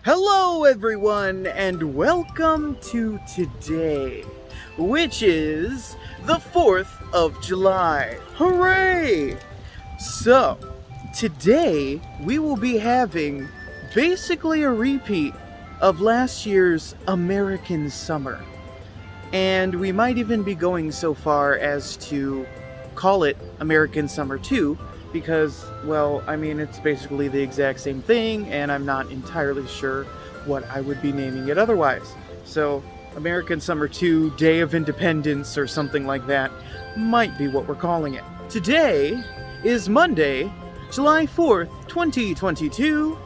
Hello everyone and welcome to today, which is the 4th of July. Hooray! So, today we will be having basically a repeat of last year's American Summer. And we might even be going so far as to call it American Summer 2 because, well, I mean, it's basically the exact same thing and I'm not entirely sure what I would be naming it otherwise. So, American Summer 2 Day of Independence or something like that might be what we're calling it. Today is Monday, July 4th, 2022,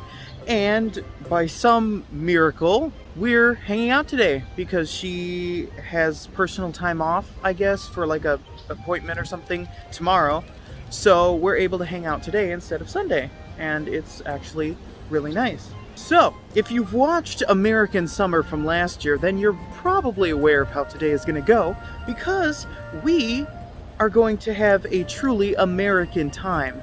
and by some miracle, we're hanging out today because she has personal time off, I guess, for like a appointment or something tomorrow. So we're able to hang out today instead of Sunday, and it's actually really nice. So, if you've watched American Summer from last year, then you're probably aware of how today is going to go, because we are going to have a truly American time.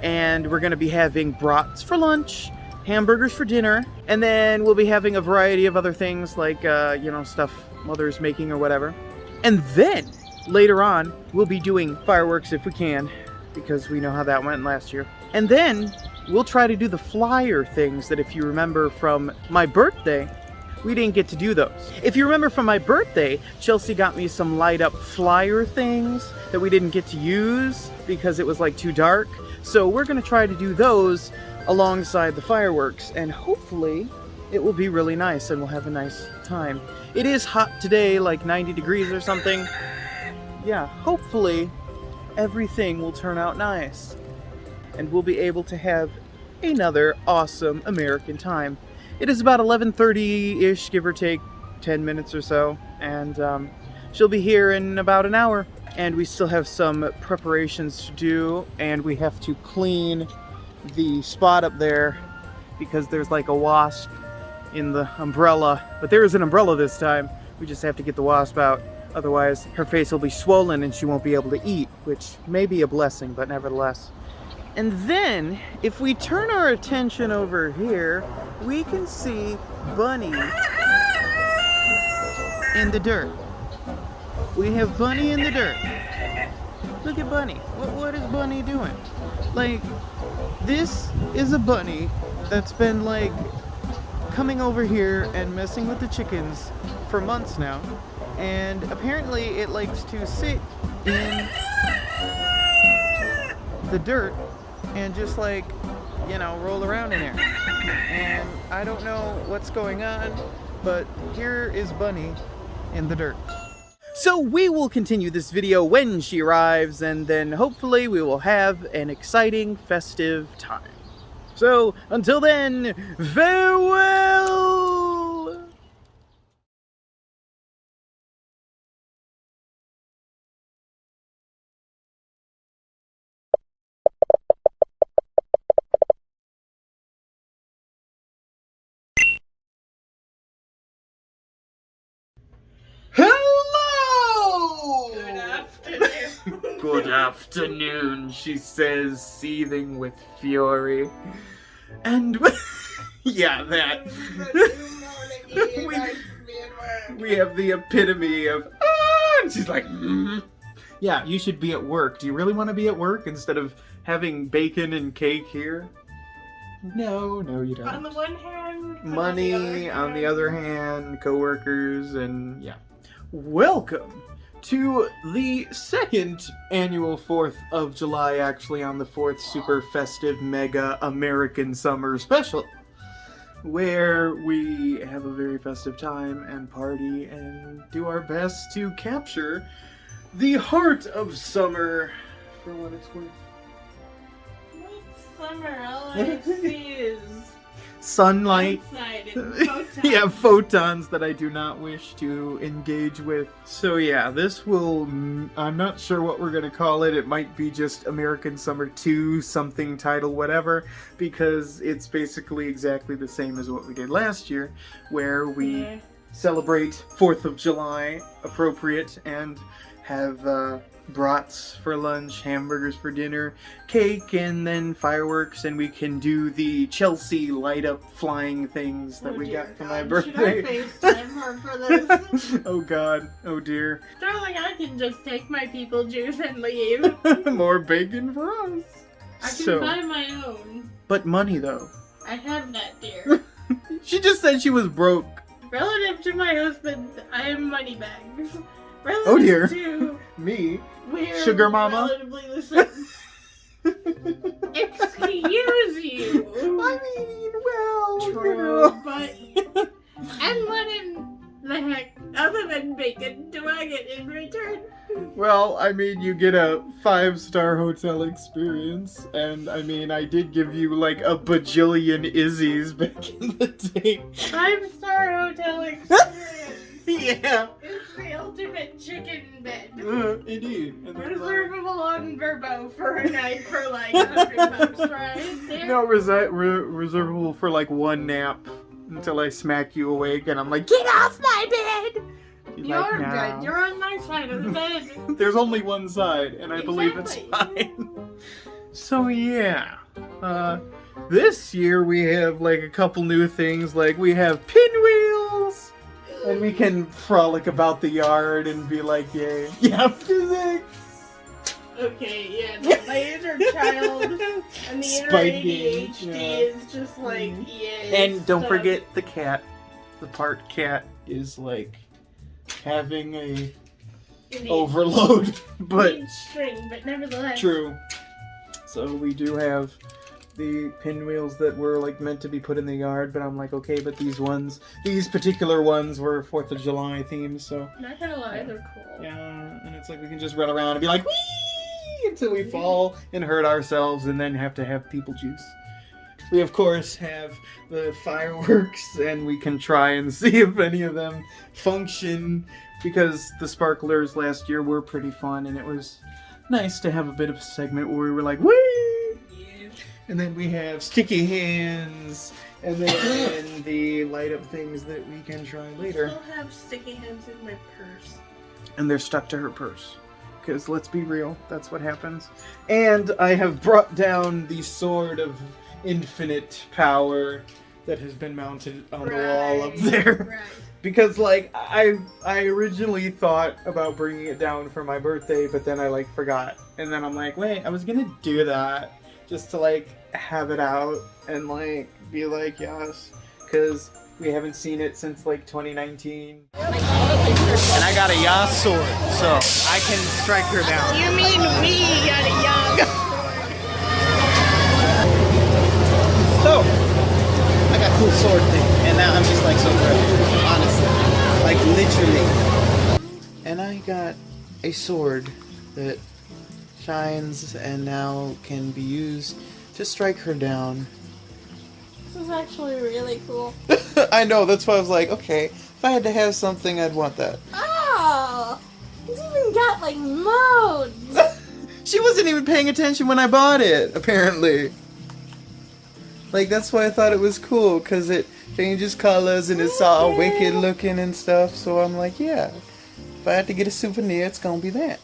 And we're going to be having brats for lunch, hamburgers for dinner, and then we'll be having a variety of other things like, stuff Mother's making or whatever. And then, later on, we'll be doing fireworks if we can, because we know how that went last year. And then, we'll try to do the flyer things that, if you remember from my birthday, we didn't get to do those. If you remember from my birthday, Chelsie got me some light up flyer things that we didn't get to use because it was like too dark. So we're going to try to do those alongside the fireworks, and hopefully it will be really nice and we'll have a nice time. It is hot today, like 90 degrees or something. Yeah, hopefully everything will turn out nice and we'll be able to have another awesome American time. It is about 11:30-ish, give or take 10 minutes or so, and she'll be here in about an hour. And we still have some preparations to do, and we have to clean the spot up there because there's like a wasp in the umbrella. But there is an umbrella this time. We just have to get the wasp out. Otherwise, her face will be swollen and she won't be able to eat, which may be a blessing, but nevertheless. And then, if we turn our attention over here, we can see Bunny in the dirt. We have Bunny in the dirt. Look at Bunny. What is Bunny doing? Like, this is a bunny that's been, like, coming over here and messing with the chickens for months now. And apparently it likes to sit in the dirt and just, like, roll around in there. And I don't know what's going on, but here is Bunny in the dirt. So we will continue this video when she arrives, and then hopefully we will have an exciting, festive time. So, until then, farewell! Good afternoon, she says, seething with fury. And yeah, that. we have the epitome of, and she's like, Yeah, you should be at work. Do you really want to be at work instead of having bacon and cake here? No, you don't. On the one hand, money, on the other hand, coworkers, and yeah. Welcome to the second annual 4th of July, actually on the 4th super festive mega American Summer special, where we have a very festive time and party and do our best to capture the heart of summer for what it's worth. What's summer? All I see is sunlight. outside and photons. Yeah, photons that I do not wish to engage with. So yeah, this will, I'm not sure what we're gonna call it. It might be just American Summer 2, something title, whatever, because it's basically exactly the same as what we did last year, where we celebrate 4th of July, appropriate, and have brats for lunch, hamburgers for dinner, cake, and then fireworks, and we can do the Chelsie light up flying things that we got for my birthday. Should I FaceTime her for this? Oh god, oh dear. Darling, I can just take my people juice and leave. More bacon for us. I can buy my own. But money though. I have that, dear. She just said she was broke. Relative to my husband, I am money bags. Relative Oh dear. to Me? we're Sugar mama? relatively the same. Excuse you. I mean, well, True, you know. but and what in the heck, other than bacon, do I get in return? Well, I mean, you get a 5-star hotel experience, and I mean, I did give you like a bajillion Izzy's back in the day. 5-star hotel experience. Yeah. It's the ultimate chicken bed. Indeed. And then, Reservable on Verbo for a night for like $100, right? There. no, reservable for like one nap until I smack you awake, and I'm like, get off my bed! She's You're like, good. "No." You're on my side of the bed. There's only one side, and I believe it's Exactly. fine. So yeah, this year we have like a couple new things. Like we have Pinwheels, and we can frolic about the yard and be like, yay, yeah, physics. Okay, yeah, the inner child and the inner Spiking, ADHD yeah. is just like, yeah. And don't stuff. forget the cat. The part cat is like having a It needs- overload, but needs string, but nevertheless. true. So we do have the pinwheels that were like meant to be put in the yard, but I'm like, okay, but these particular ones were 4th of July themed, so Not gonna lie, they're cool. yeah, and it's like we can just run around and be like, whee, until we fall and hurt ourselves and then have to have people juice. We of course have the fireworks, and we can try and see if any of them function, because the sparklers last year were pretty fun, and it was nice to have a bit of a segment where we were like, whee! Yeah. And then we have sticky hands, and then the light up things that we can try I later. still have sticky hands in my purse. And they're stuck to her purse. Because let's be real, that's what happens. And I have brought down the sword of infinite power that has been mounted on the wall up there. Right. Because like I originally thought about bringing it down for my birthday, but then I like forgot. And then I'm like, wait, I was gonna do that just to like have it out and like be like, yes, because we haven't seen it since like 2019. And I got a Yas sword, so I can strike her down. You mean we got a young? So, I got cool sword thing, and now I'm just like so proud, honestly, like literally. And I got a sword that shines and now can be used to strike her down. This is actually really cool. I know, that's why I was like, okay, if I had to have something, I'd want that. Oh, it's even got like modes. She wasn't even paying attention when I bought it, apparently. Like, that's why I thought it was cool, because it changes colors and it's all wicked looking and stuff. So I'm like, yeah, if I had to get a souvenir, it's gonna be that.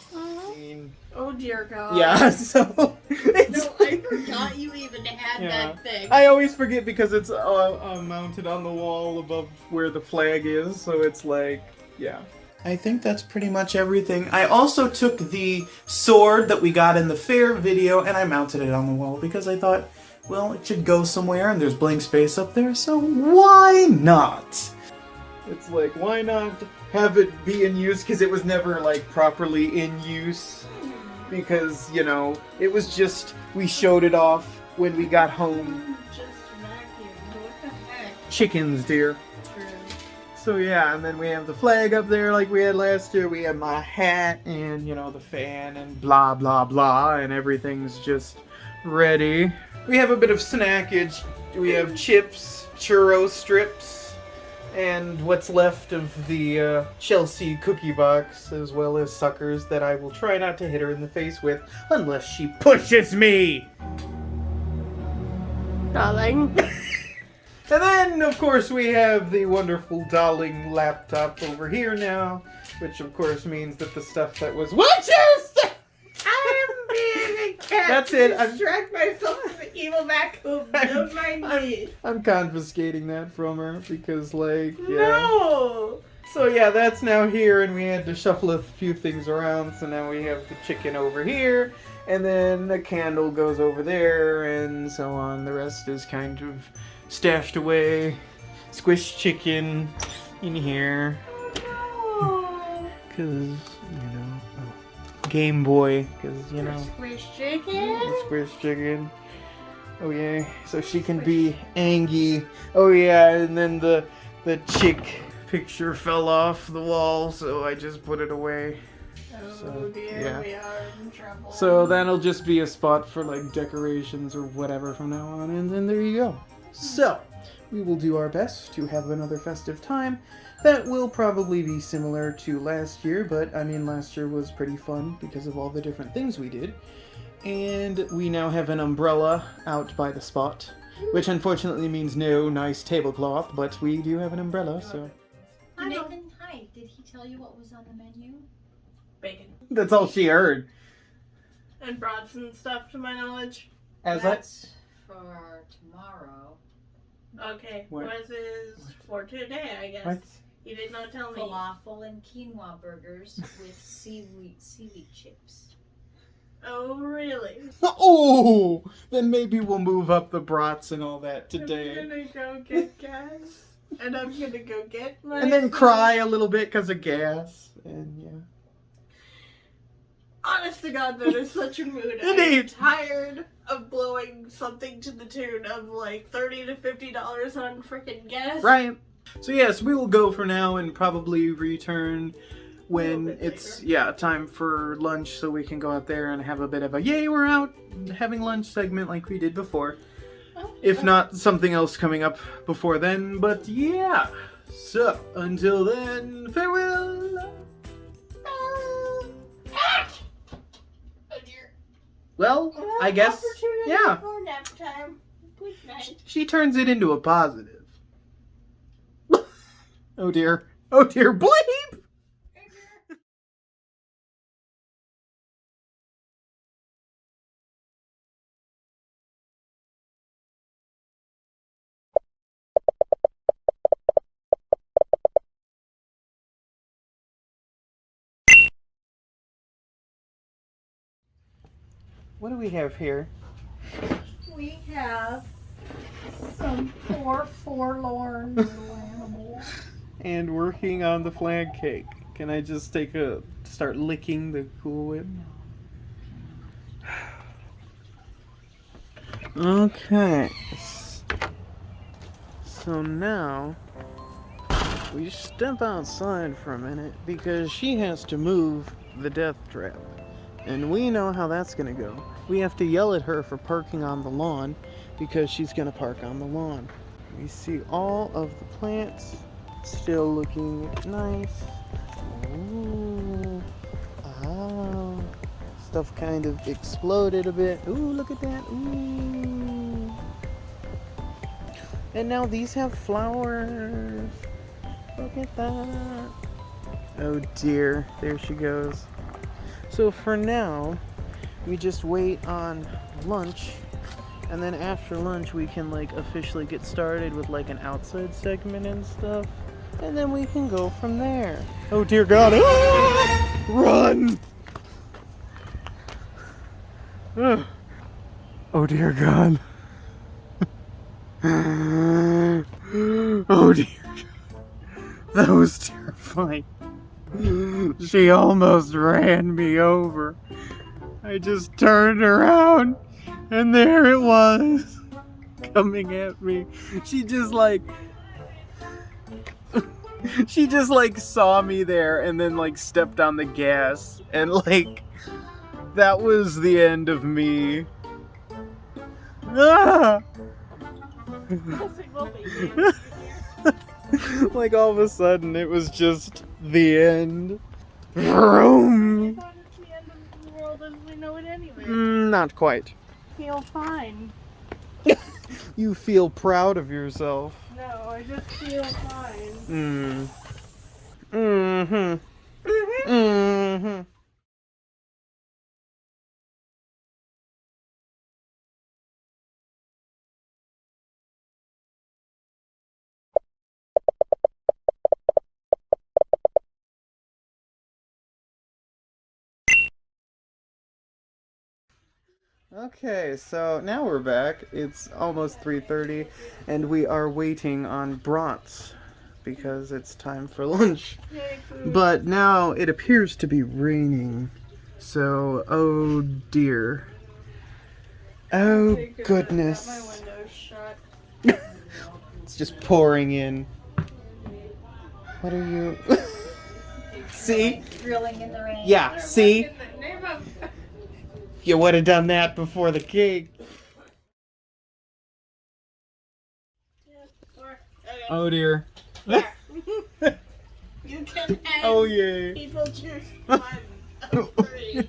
Oh dear God. Yeah, so it's No, I forgot you even had Yeah. that thing. I always forget because it's mounted on the wall above where the flag is, so it's like, yeah. I think that's pretty much everything. I also took the sword that we got in the fair video and I mounted it on the wall because I thought, well, it should go somewhere and there's blank space up there, so why not? It's like, why not have it be in use, because it was never like properly in use. Because, you know, it was just, we showed it off when we got home. Just vacuumed. What the heck? Chickens, dear. True. So yeah, and then we have the flag up there like we had last year. We have my hat and, you know, the fan and blah, blah, blah. And everything's just ready. We have a bit of snackage. We have chips, churro strips, and what's left of the Chelsie cookie box, as well as suckers that I will try not to hit her in the face with, unless she pushes me! Darling. And then, of course, we have the wonderful Dahling laptop over here now, which, of course, means that the stuff that was... Watch your I am being a cat. That's to it. distract myself from the evil raccoon. Don't mind me. I'm confiscating that from her because, like, yeah. No. So, yeah, that's now here, and we had to shuffle a few things around, so now we have the chicken over here, and then the candle goes over there, and so on. The rest is kind of stashed away. Squished chicken in here. Oh, Because, you know, Game Boy, because, you know. squish chicken. Squished chicken. Oh, yeah. So she can be Angie. Oh, yeah, and then the chick picture fell off the wall, so I just put it away. Oh So, dear, yeah. we are in trouble. So that'll just be a spot for like decorations or whatever from now on, and then there you go. So, we will do our best to have another festive time. That will probably be similar to last year, but I mean last year was pretty fun because of all the different things we did. And we now have an umbrella out by the spot, which unfortunately means no nice tablecloth, but we do have an umbrella, so... Nathan, hi. Did he tell you what was on the menu? Bacon That's all she heard. and brats and stuff, to my knowledge. That's for tomorrow. Okay, What? what is for today? I guess What? he did not tell me. Falafel and quinoa burgers with seaweed chips. Oh, really? Oh! Then maybe we'll move up the brats and all that today. I'm gonna go get gas, and I'm gonna go get my. And then cry a little bit because of gas. And yeah. Honest to God, that is such a mood. I'm Indeed. tired of blowing something to the tune of like $30 to $50 on freaking gas. Right. So yes, we will go for now and probably return when bit it's, later. yeah, time for lunch so we can go out there and have a bit of a yay, we're out having lunch segment like we did before. If not, something else coming up before then, but yeah. So, until then, farewell. Oh dear. Well, I guess, Opportunity yeah. for nap time. Good night. She turns it into a positive. Oh dear. Oh dear, bleep! What do we have here? We have some poor forlorn little animal. And working on the flag cake. Can I just start licking the Cool Whip? Okay. So now we step outside for a minute because she has to move the Deathtrap. And we know how that's gonna go. We have to yell at her for parking on the lawn because she's gonna park on the lawn. We see all of the plants still looking nice. Ooh. Oh. Stuff kind of exploded a bit. Ooh, look at that. Ooh. And now these have flowers. Look at that. Oh dear. There she goes. So for now, we just wait on lunch, and then after lunch we can like officially get started with like an outside segment and stuff, and then we can go from there. Oh dear God! Ah! Run! Ah. Oh dear God! Oh dear God! That was terrifying. She almost ran me over. I just turned around and there it was coming at me. She just like saw me there and then like stepped on the gas and like that was the end of me. Ah! Like all of a sudden it was just the end. Vroom. I thought it's the end of the world as we know it anyway. Not quite. Feel fine. You feel proud of yourself. No, I just feel fine. Mm-hmm. Mm-hmm. Okay, so now we're back. It's almost 3:30, and we are waiting on Brants because it's time for lunch. Yay, food. But now it appears to be raining. So, oh dear. Oh Take it, goodness. got my windows shut. It's just pouring in. What are you? See? Drilling in the rain. Yeah, see? In the name of... You would have done that before the cake. Oh dear. You can have Oh yay. people juice 1 of 3.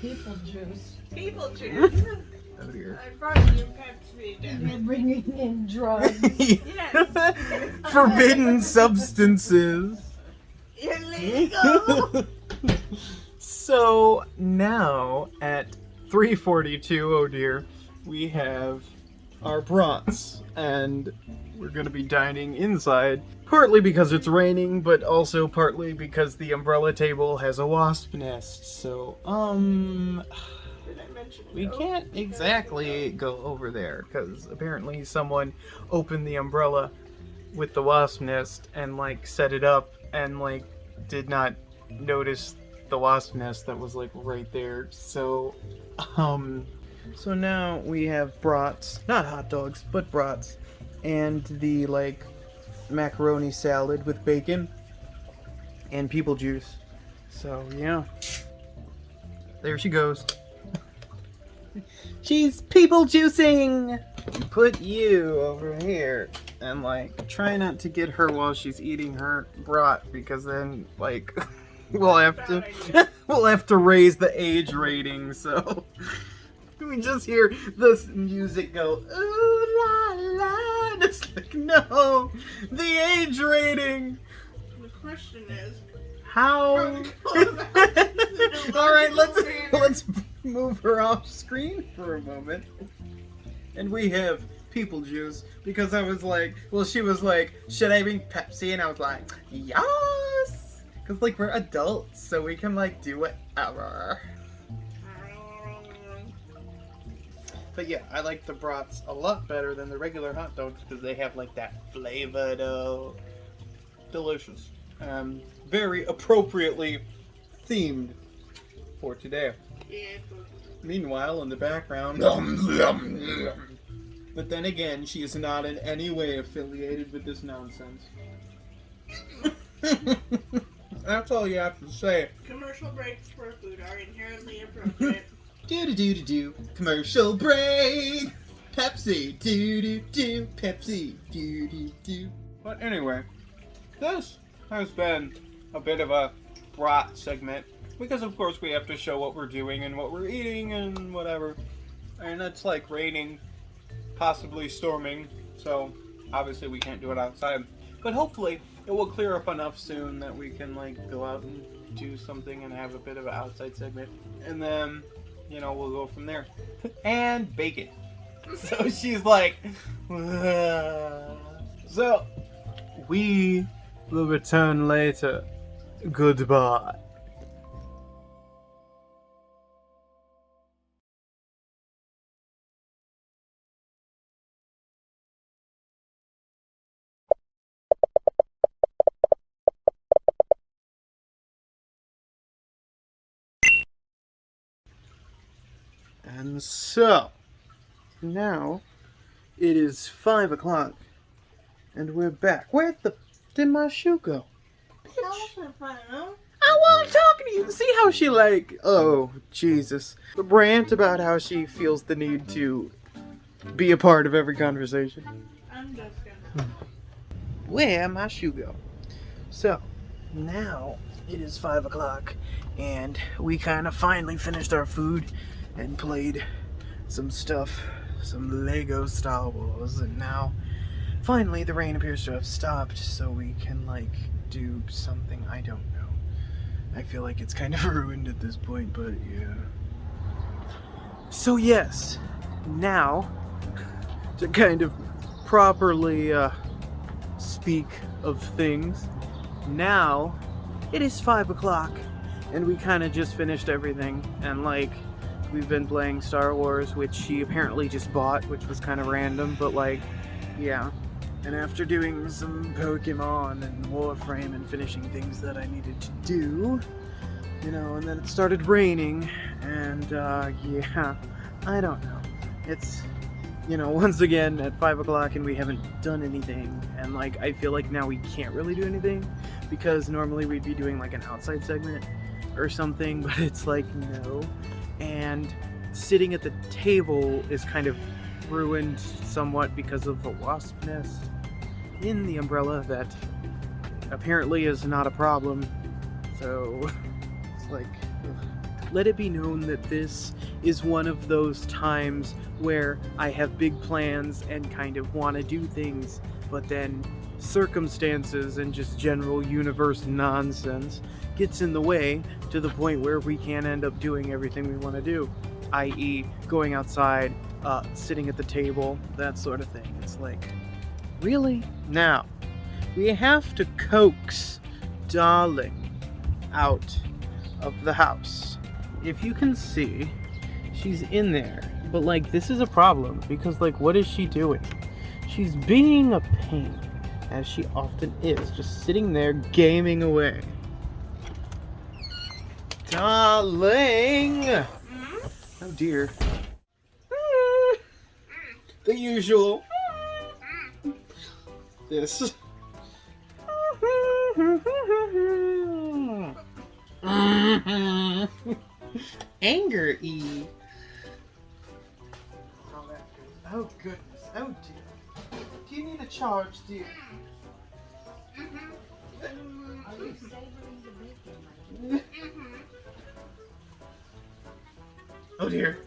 People juice. People juice. Oh dear. I brought you Pepsi, damn You're it. bringing in drugs. Yes. Forbidden substances. Illegal. So now at 3:42, oh dear, we have our brats, and we're gonna be dining inside. Partly because it's raining, but also partly because the umbrella table has a wasp nest. So, Did I mention we no? can't exactly go over there because apparently someone opened the umbrella with the wasp nest and like set it up and like did not notice the wasp nest that was like right there. So so now we have brats, not hot dogs, but brats, and the like macaroni salad with bacon and people juice. So yeah, there she goes. She's people juicing. Put you over here and like try not to get her while she's eating her brat because then like we'll have to raise the age rating. So we just hear this music go ooh la la, and it's like no, the age rating. The question is, How? All right, let's move her off screen for a moment. And we have people juice because I was like, well, she was like, should I bring Pepsi? And I was like, yes, because like we're adults, so we can like do whatever. But yeah, I like the brats a lot better than the regular hot dogs because they have like that flavor though. Delicious. Very appropriately themed for today. yeah, Meanwhile, in the background, but then again, she is not in any way affiliated with this nonsense. That's all you have to say. commercial breaks for food are inherently appropriate. Do. Commercial break. Pepsi. Do. Pepsi. Do. But anyway, this has been a bit of a brat segment because, of course, we have to show what we're doing and what we're eating and whatever. And it's like raining, possibly storming, so obviously we can't do it outside. But hopefully it will clear up enough soon that we can like go out and do something and have a bit of an outside segment. And then, you know, we'll go from there. And bake it. So she's like, so we will return later. Goodbye. And so, now, it is 5 o'clock, and we're back. Where did my shoe go? I want talking to you. See how she like, oh, Jesus. Rant about how she feels the need to be a part of every conversation. I'm just gonna. Where my shoe go? So, now it is 5 o'clock, and we kind of finally finished our food and played some stuff. some Lego Star Wars, and now finally the rain appears to have stopped, so we can like do something. I don't know. I feel like it's kind of ruined at this point, but yeah. So yes, now to kind of properly speak of things, now it is 5 o'clock and we kind of just finished everything, and like we've been playing Star Wars, which she apparently just bought, which was kind of random, but like yeah. And after doing some Pokemon and Warframe and finishing things that I needed to do, you know, and then it started raining, and yeah, I don't know. It's, you know, once again at 5 o'clock and we haven't done anything, and like I feel like now we can't really do anything because normally we'd be doing like an outside segment or something, but it's like no. And sitting at the table is kind of ruined somewhat because of the wasp nest in the umbrella that apparently is not a problem. So it's like, let it be known that this is one of those times where I have big plans and kind of want to do things, but then circumstances and just general universe nonsense gets in the way to the point where we can't end up doing everything we want to do, i.e. going outside, sitting at the table, that sort of thing. It's like, really? Now, we have to coax Dahling out of the house. If you can see, she's in there, but like this is a problem because like what is she doing? She's being a pain, as she often is, just sitting there gaming away. Dahling! Oh dear. The usual. This. Anger-y. Oh goodness. Oh dear. Do you need a charge, dear? Are you savoring the bacon? Oh dear.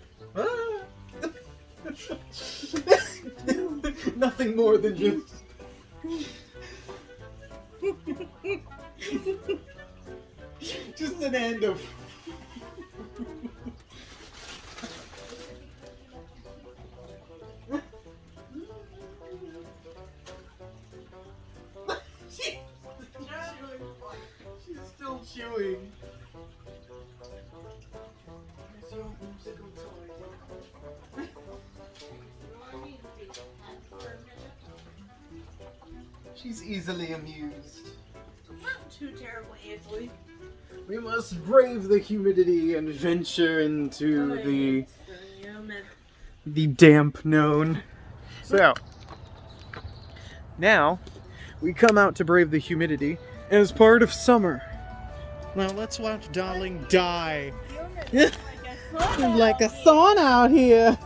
Nothing more than just... just an end of... She's still chewing. Where's your musical toy? She's easily amused. Not too terribly easily. We must brave the humidity and venture into the damp known. So, now, we come out to brave the humidity as part of summer. Now let's watch Dahling die. Like a sauna out here.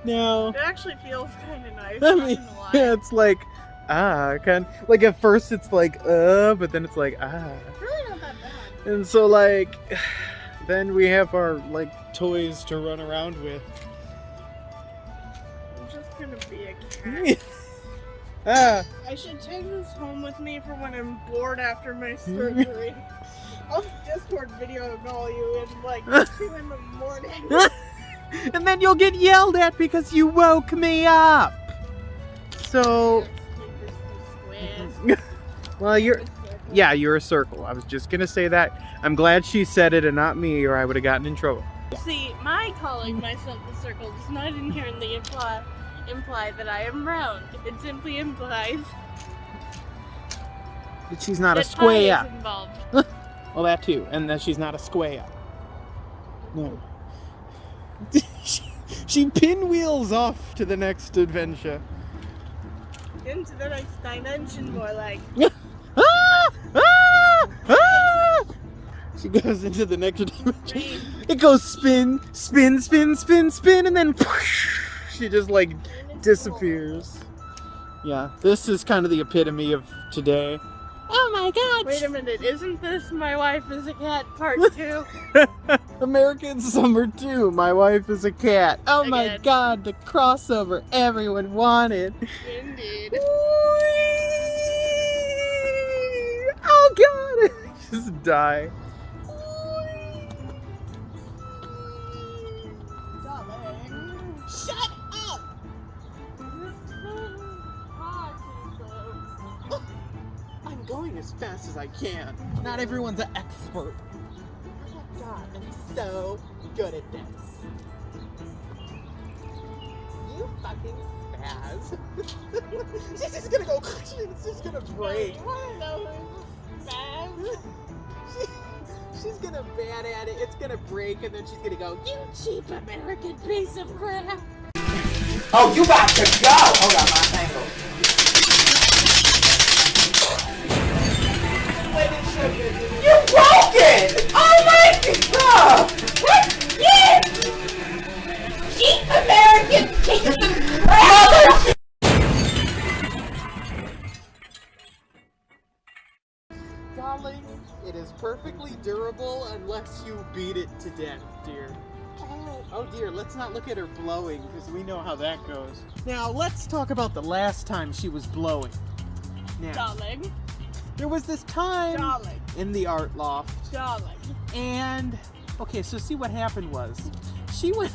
Now, It actually feels kind of nice. I mean, yeah, it's like, kind of, like at first it's like, but then it's like, It's really not that bad. And so like, then we have our like toys to run around with. I'm just gonna be a cat. I should take this home with me for when I'm bored after my surgery. I'll Discord video call you in like 2 in the morning. And then you'll get yelled at because you woke me up. So, well, you're a circle. I was just gonna say that. I'm glad she said it and not me, or I would have gotten in trouble. See, my calling myself a circle does not inherently imply that I am round. It simply implies That she's not a that square. pie is involved. Well, that too, and that she's not a square. No. She pinwheels off to the next adventure. Into the next dimension, more like. She goes into the next dimension. It goes spin, spin, spin, spin, spin, and then she just like disappears. Yeah, this is kind of the epitome of today. Oh my god! Wait a minute, isn't this My Wife is a Cat Part 2? American Summer 2, My Wife is a Cat. Oh my Again. god, the crossover everyone wanted. Indeed. Whee! Oh god! Just die. Darling. Shut up! I'm going as fast as I can. Not everyone's an expert. Oh my god, I'm so good at this. You fucking spaz. She's just gonna go, it's just gonna break. You wanna know who's spaz? She's gonna bad at it, it's gonna break, and then she's gonna go, you cheap American piece of crap. Oh, you got to go! Hold on, my angle. You broke it! Oh my god! What? Yeah! Cheap American piece of crap! Darling, it is perfectly durable unless you beat it to death, dear. Oh dear, let's not look at her blowing, because we know how that goes. Now, let's talk about the last time she was blowing. Now, Darling. there was this time Darling. in the art loft, Darling. and, okay, so see what happened was, she went...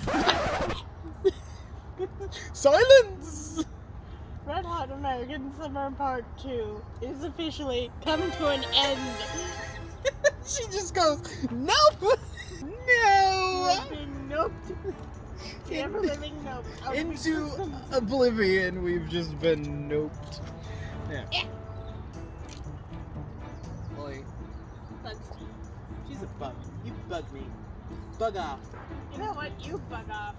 Silence! Red Hot American Summer Part 2 is officially coming to an end. She just goes, nope! No! You've been noped. The ever-living nope. Out of Into existence. oblivion, we've just been noped. Yeah. Boy, Bugs. she's a bug. You bug me. Bug off. You know what? You bug off.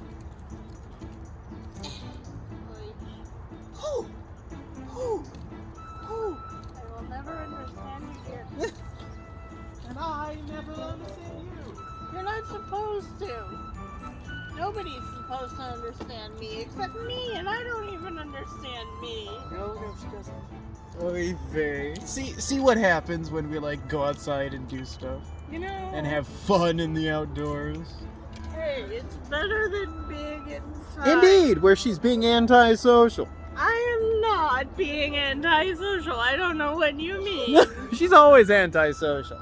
Who? Who? Who? I will never understand you, dear. And I never understand you. You're not supposed to. Nobody's supposed to understand me except me, and I don't even understand me. No, she doesn't. Oy vey. See what happens when we like go outside and do stuff You know, and have fun in the outdoors. hey, it's better than being inside. Indeed, where she's being antisocial. I am not being antisocial. I don't know what you mean. She's always antisocial.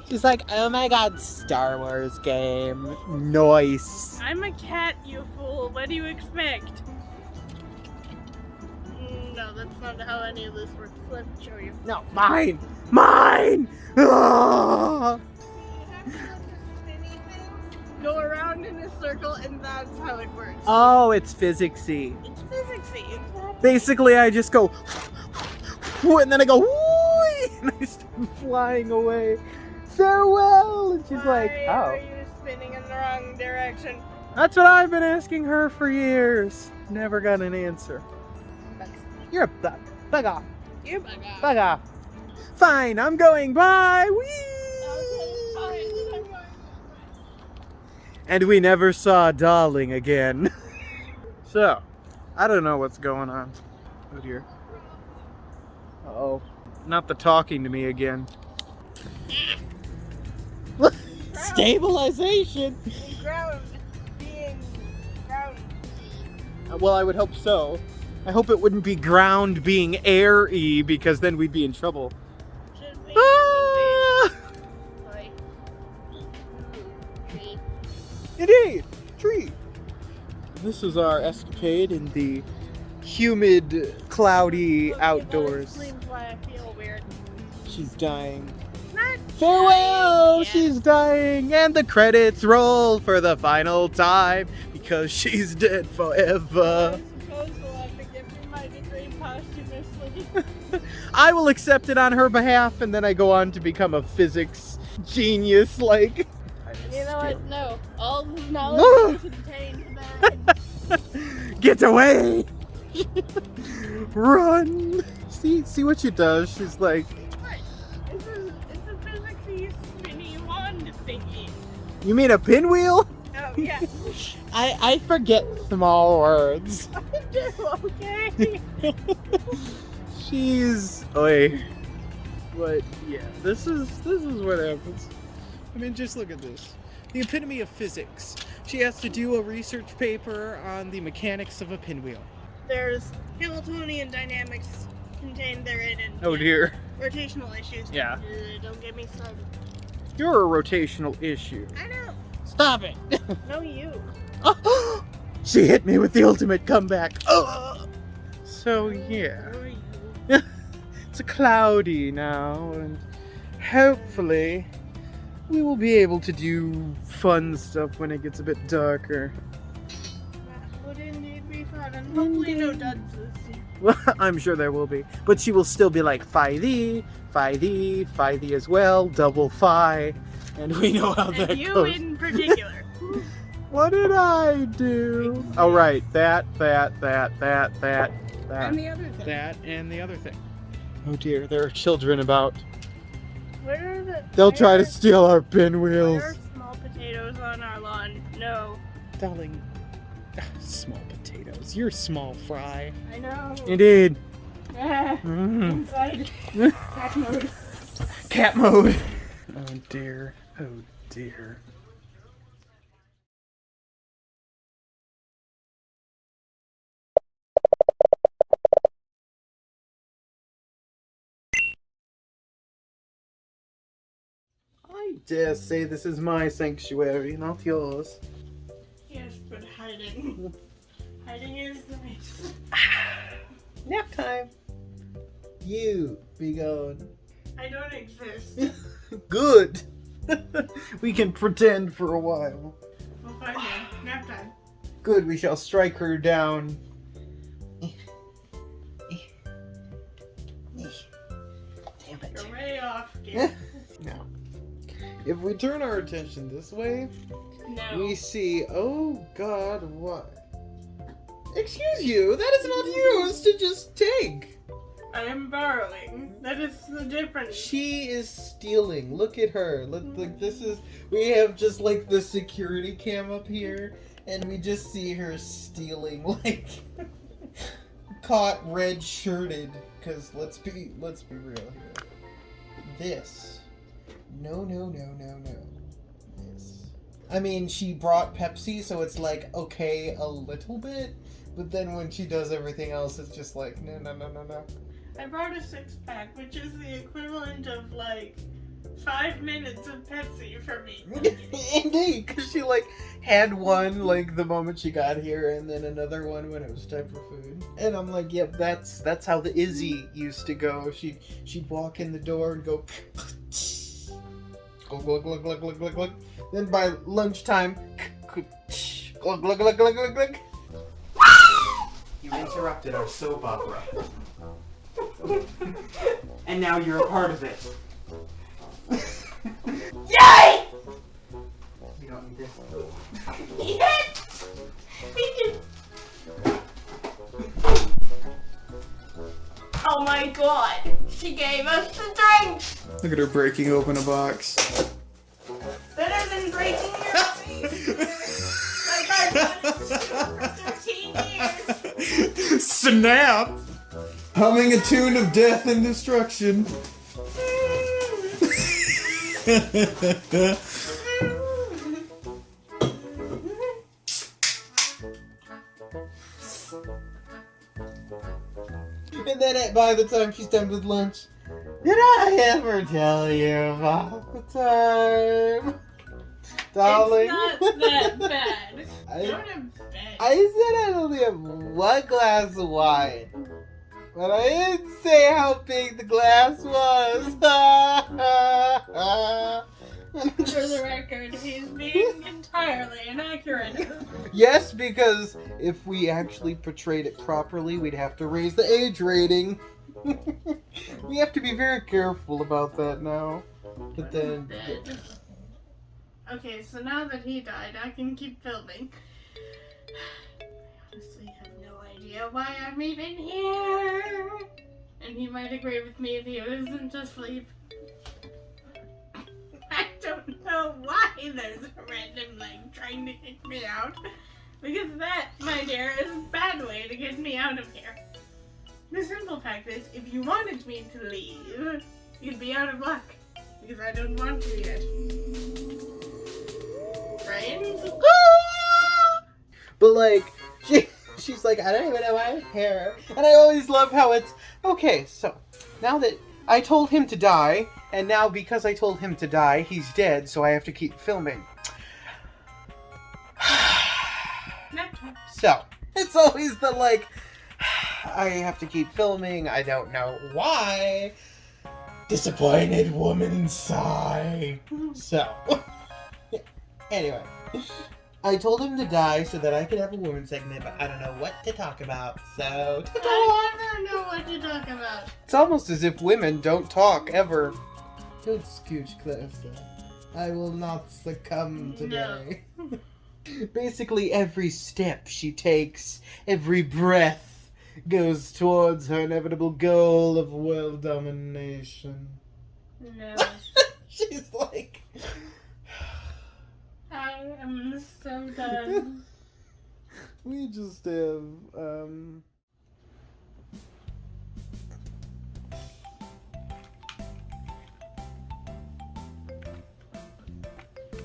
She's like, oh my god, Star Wars game. Nice. I'm a cat, you fool. What do you expect? No, that's not how any of this works. Let me show you. No, mine! Mine! Ah! Go around in a circle, and that's how it works. Oh, it's physicsy. It's physicsy. Exactly. Basically, I just go, and then I go, whoo, and I start flying away. Farewell! And she's like, Why oh. are you spinning in the wrong direction? That's what I've been asking her for years. Never got an answer. You're a bug. Bug off. You bug off. Bug off. Fine, I'm going. Bye. Whee! Okay, fine. I'm going. And we never saw Dahling again. So, I don't know what's going on. Oh dear. Uh-oh. Not the talking to me again. Stabilization! Ground. Being ground. Well, I would hope so. I hope it wouldn't be ground being air-y, because then we'd be in trouble. Should we? Ah! Like, tree. Indeed! Tree! This is our escapade in the humid, cloudy Okay, outdoors. that explains why I feel weird. She's dying. Not Farewell! dying yet. She's dying! And the credits roll for the final time, because she's dead forever. I suppose we'll have to give me my degree posthumously. I will accept it on her behalf, and then I go on to become a physics genius, like... You know what? No. All the knowledge is contained there. Get away! Run! See what she does? She's like, It's a physicsy spinny wand thingy. you mean a pinwheel? Oh, yeah. I forget small words. Okay. She's... Oi. But yeah, this is what happens. I mean, just look at this. The epitome of physics. She has to do a research paper on the mechanics of a pinwheel. There's Hamiltonian dynamics contained therein, and Oh dear. rotational issues. Yeah. Don't get me started. You're a rotational issue. I know. Stop it. No, you. She hit me with the ultimate comeback. So yeah, Who are you? it's cloudy now, and hopefully we will be able to do fun stuff when it gets a bit darker. That would indeed be fun, and hopefully no duds this season. Well, I'm sure there will be, but she will still be like phi thee as well, double phi, and we know how that And you goes. in particular. What did I do? Oh right, that. And the other thing. That and the other thing. Oh dear, there are children about. Where are the... They'll try to where- steal our Where pinwheels. are small potatoes on our lawn? No. Dahling. Small potatoes. You're small fry. I know. Indeed. Ah, Mm. inside. Cat mode. Cat mode. Oh dear. Oh dear. I dare say this is my sanctuary, not yours. Yes, but hiding. Hiding is nice. Nap time. You be gone. I don't exist. Good. We can pretend for a while. We'll find you. Nap time. Good, we shall strike her down. Damn it. You're way off, dear. Now, if we turn our attention this way, No. we see, oh god, what? Excuse you, that is not yours to just take. I am borrowing. That is the difference. She is stealing. Look at her. Like this is. We have just like the security cam up here, and we just see her stealing, like caught red-shirted. Cause let's be real here. This. No. This. I mean, she brought Pepsi, so it's like okay a little bit, but then when she does everything else, it's just like no. I brought a 6-pack, which is the equivalent of like 5 minutes of Pepsi for me. Indeed, because she like had one like the moment she got here, and then another one when it was time for food. And I'm like, yep, that's how the Izzy used to go. She'd walk in the door and go glug glug glug glug glug glug. Then by lunchtime, glug glug glug glug glug glug. You interrupted our soap opera. And now you're a part of it. Yay! We don't need this. Eat it! Eat it! Oh my god! She gave us the drink! Look at her breaking open a box. Better than breaking your face! Like I've done it for 13 years! Snap! Humming a tune of death and destruction. And then by the time she's done with lunch, did I ever tell you about the time? Darling. It's not that bad. I- Go to bed. I said I only have one glass of wine. But I didn't say how big the glass was. For the record, he's being entirely inaccurate. Yes, because if we actually portrayed it properly, we'd have to raise the age rating. We have to be very careful about that now. But then... Dead. Okay, so now that he died, I can keep filming. I honestly have no idea why I'm even here. And he might agree with me if he wasn't asleep. I don't know why there's a random leg trying to kick me out. Because that, my dear, is a bad way to get me out of here. The simple fact is, if you wanted me to leave, you'd be out of luck. Because I don't want you yet. Friends? But like, she's like, I don't even know my hair. And I always love how it's, okay, so now that I told him to die, and now because I told him to die, he's dead, so I have to keep filming. So, it's always the like, I have to keep filming, I don't know why. Disappointed woman sigh. So, anyway, I told him to die so that I could have a woman segment, but I don't know what to talk about, so ta-ta! I never know what to talk about. It's almost as if women don't talk ever. Don't scooch closer. I will not succumb today. No. Basically, every step she takes, every breath, goes towards her inevitable goal of world domination. No. She's like... I am so done. We just have,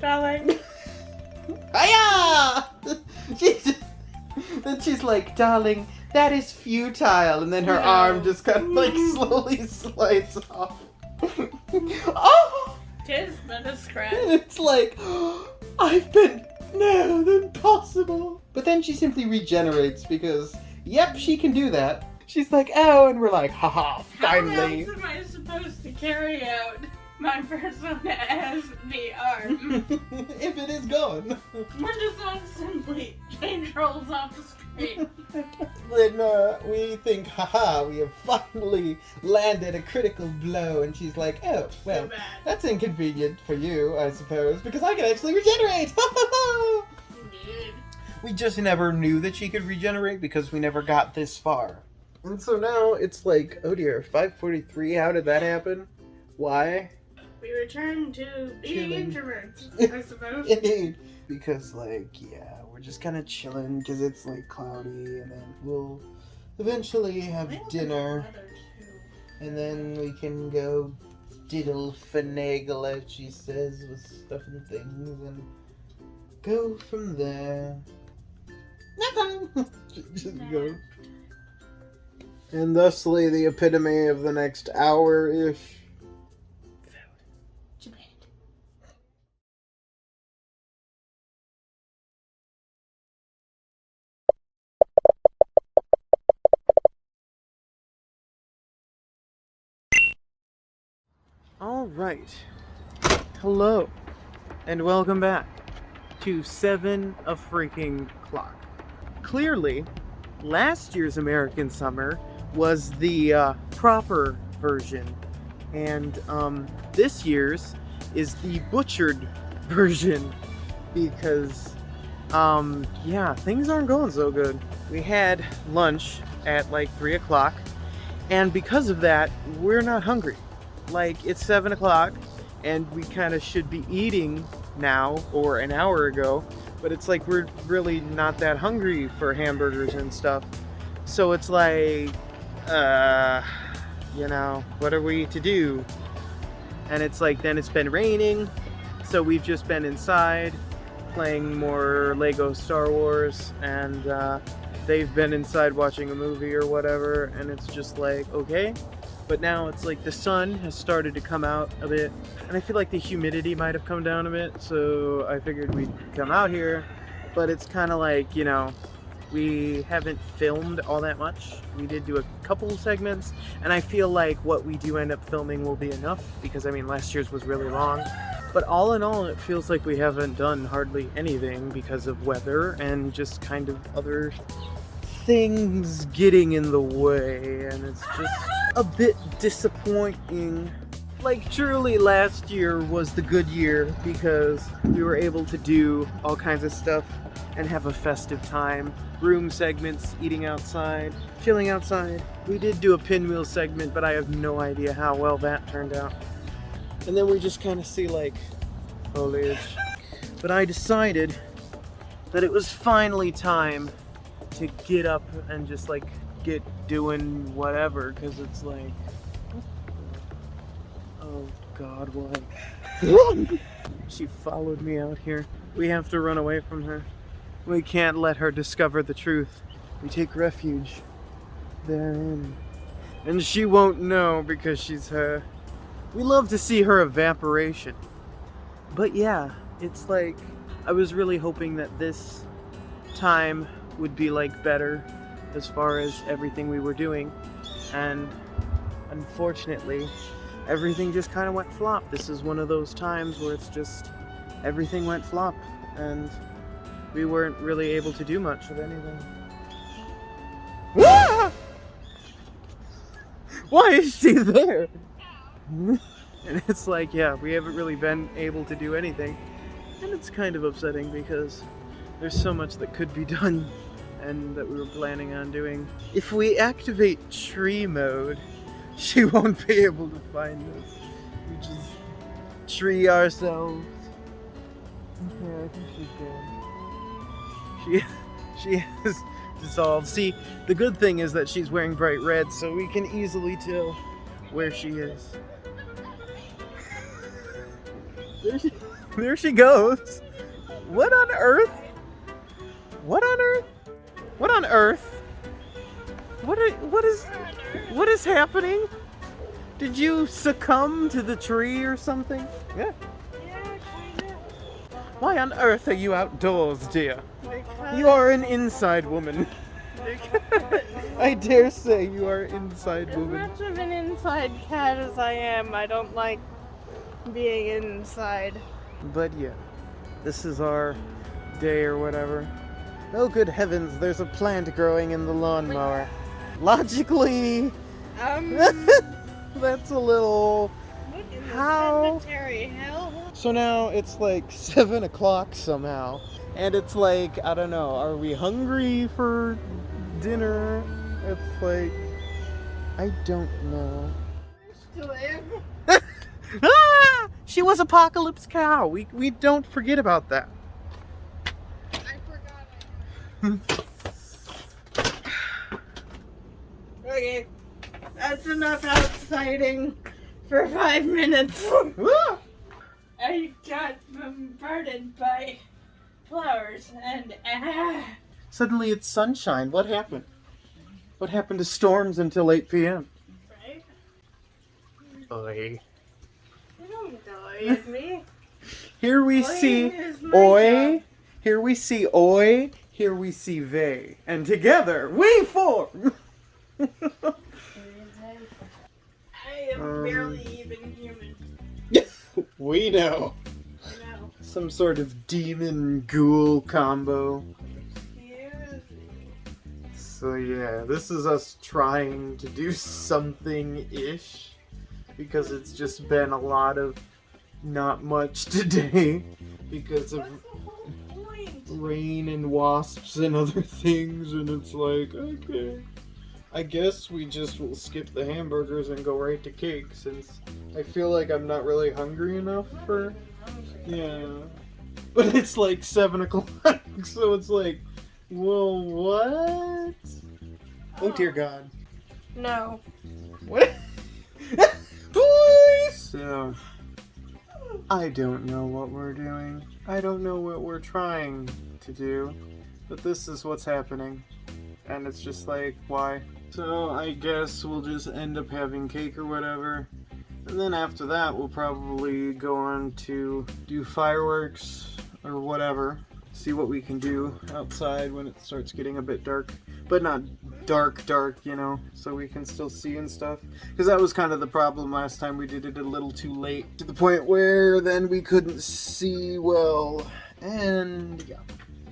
Darling. Hiya! Then she's like, darling, that is futile. And then her arm just kind of like slowly slides off. Oh! Tis but a scratch. And it's like, oh, I've been no, impossible. But then she simply regenerates because, yep, she can do that. She's like, oh, and we're like, haha, finally. How else am I supposed to carry out my persona as the arm? If it is gone. We're just not simply change roles off the screen. Then we think, haha, we have finally landed a critical blow. And she's like, oh, well, that's inconvenient for you, I suppose, because I can actually regenerate. Indeed. We just never knew that she could regenerate because we never got this far. And so now it's like, oh dear, 5:43, how did that happen? Why? We return to being Chilling. introverts, I suppose. Indeed. Because, like, yeah, we're just kind of chilling because it's, like, cloudy, and then we'll eventually have dinner, and then we can go diddle finagle, as she says, with stuff and things, and go from there. Nothing! Just go. And thusly the epitome of the next hour-ish. All right. Hello, and welcome back to 7 freaking o'clock. Clearly, last year's American Summer was the proper version, and this year's is the butchered version because, yeah, things aren't going so good. We had lunch at like 3 o'clock, and because of that, we're not hungry. Like, it's 7 o'clock, and we kind of should be eating now, or an hour ago, but it's like we're really not that hungry for hamburgers and stuff. So it's like, you know, what are we to do? And it's like, then it's been raining, so we've just been inside playing more Lego Star Wars, and they've been inside watching a movie or whatever, and it's just like, okay. But now it's like the sun has started to come out a bit, and I feel like the humidity might have come down a bit, so I figured we'd come out here. But it's kind of like, you know, we haven't filmed all that much. We did do a couple segments, and I feel like what we do end up filming will be enough, because I mean, last year's was really long. But all in all, it feels like we haven't done hardly anything because of weather and just kind of other things getting in the way, and it's just a bit disappointing. Like, truly last year was the good year because we were able to do all kinds of stuff and have a festive time. Room segments, eating outside, chilling outside. We did do a Pinwheels segment, but I have no idea how well that turned out. And then we just kind of see like foliage. But I decided that it was finally time to get up and just like get doing whatever, because it's like Oh God, why? Run! She followed me out here. We have to run away from her. We can't let her discover the truth. We take refuge therein. And she won't know because she's her. We love to see her evaporation. But yeah, it's like, I was really hoping that this time would be like better as far as everything we were doing. And unfortunately, everything just kind of went flop. This is one of those times where it's just, everything went flop. And we weren't really able to do much of anything. Ah! Why is she there? And it's like, yeah, we haven't really been able to do anything. And it's kind of upsetting because there's so much that could be done and that we were planning on doing. If we activate tree mode, she won't be able to find us. We just tree ourselves. Okay, I think she's dead. She has dissolved. See, the good thing is that she's wearing bright red, so we can easily tell where she is. There she goes. What on earth? What on earth? What on earth? What is happening? Did you succumb to the tree or something? Yeah. Yeah, kind of. Why on earth are you outdoors, dear? Because You are an inside woman. I dare say you are an inside as woman. much of an inside cat as I am, I don't like being inside. But yeah, this is our day or whatever. Oh good heavens, there's a plant growing in the lawnmower. Logically, that's a little... What in the How? cemetery hell? So now it's like 7 o'clock somehow. And it's like, I don't know, are we hungry for dinner? It's like, I don't know. To live? Ah! She was Apocalypse Cow. We don't forget about that. I forgot. Okay, that's enough outsiding for 5 minutes. Ah! I got bombarded by flowers and Suddenly it's sunshine. What happened? What happened to storms until 8 p.m.? right? Oi. You don't die at me. Here we Oi see is my oi. job. Here we see oi. Here we see they. And together we form. I am barely even human. We know. No. Some sort of demon ghoul combo. Excuse me. So yeah, this is us trying to do something-ish. Because it's just been a lot of not much today. Because of What's the whole point? rain and wasps and other things. And it's like, okay. I guess we just will skip the hamburgers and go right to cake. Since I feel like I'm not really hungry enough for... Yeah. But it's like 7 o'clock. So it's like, well, what? Oh dear God. No. What? Please! So, I don't know what we're doing. I don't know what we're trying to do. But this is what's happening. And it's just like, why? So, I guess we'll just end up having cake or whatever. And then after that, we'll probably go on to do fireworks or whatever. See what we can do outside when it starts getting a bit dark. But not dark, you know, so we can still see and stuff. Because that was kind of the problem last time. We did it a little too late, to the point where then we couldn't see well. And yeah,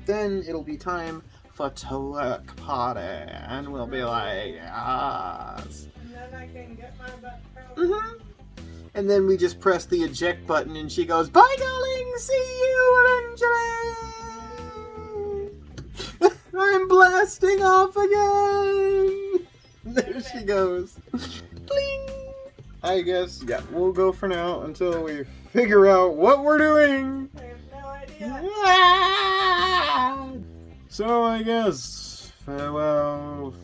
then it'll be time for Twerk party. And we'll be like, yes. And then I can get my butt frozen. And then we just press the eject button and she goes, bye darling, see you eventually. I'm blasting off again. There she goes. Bling. I guess, yeah, we'll go for now until we figure out what we're doing. I have no idea. So I guess, farewell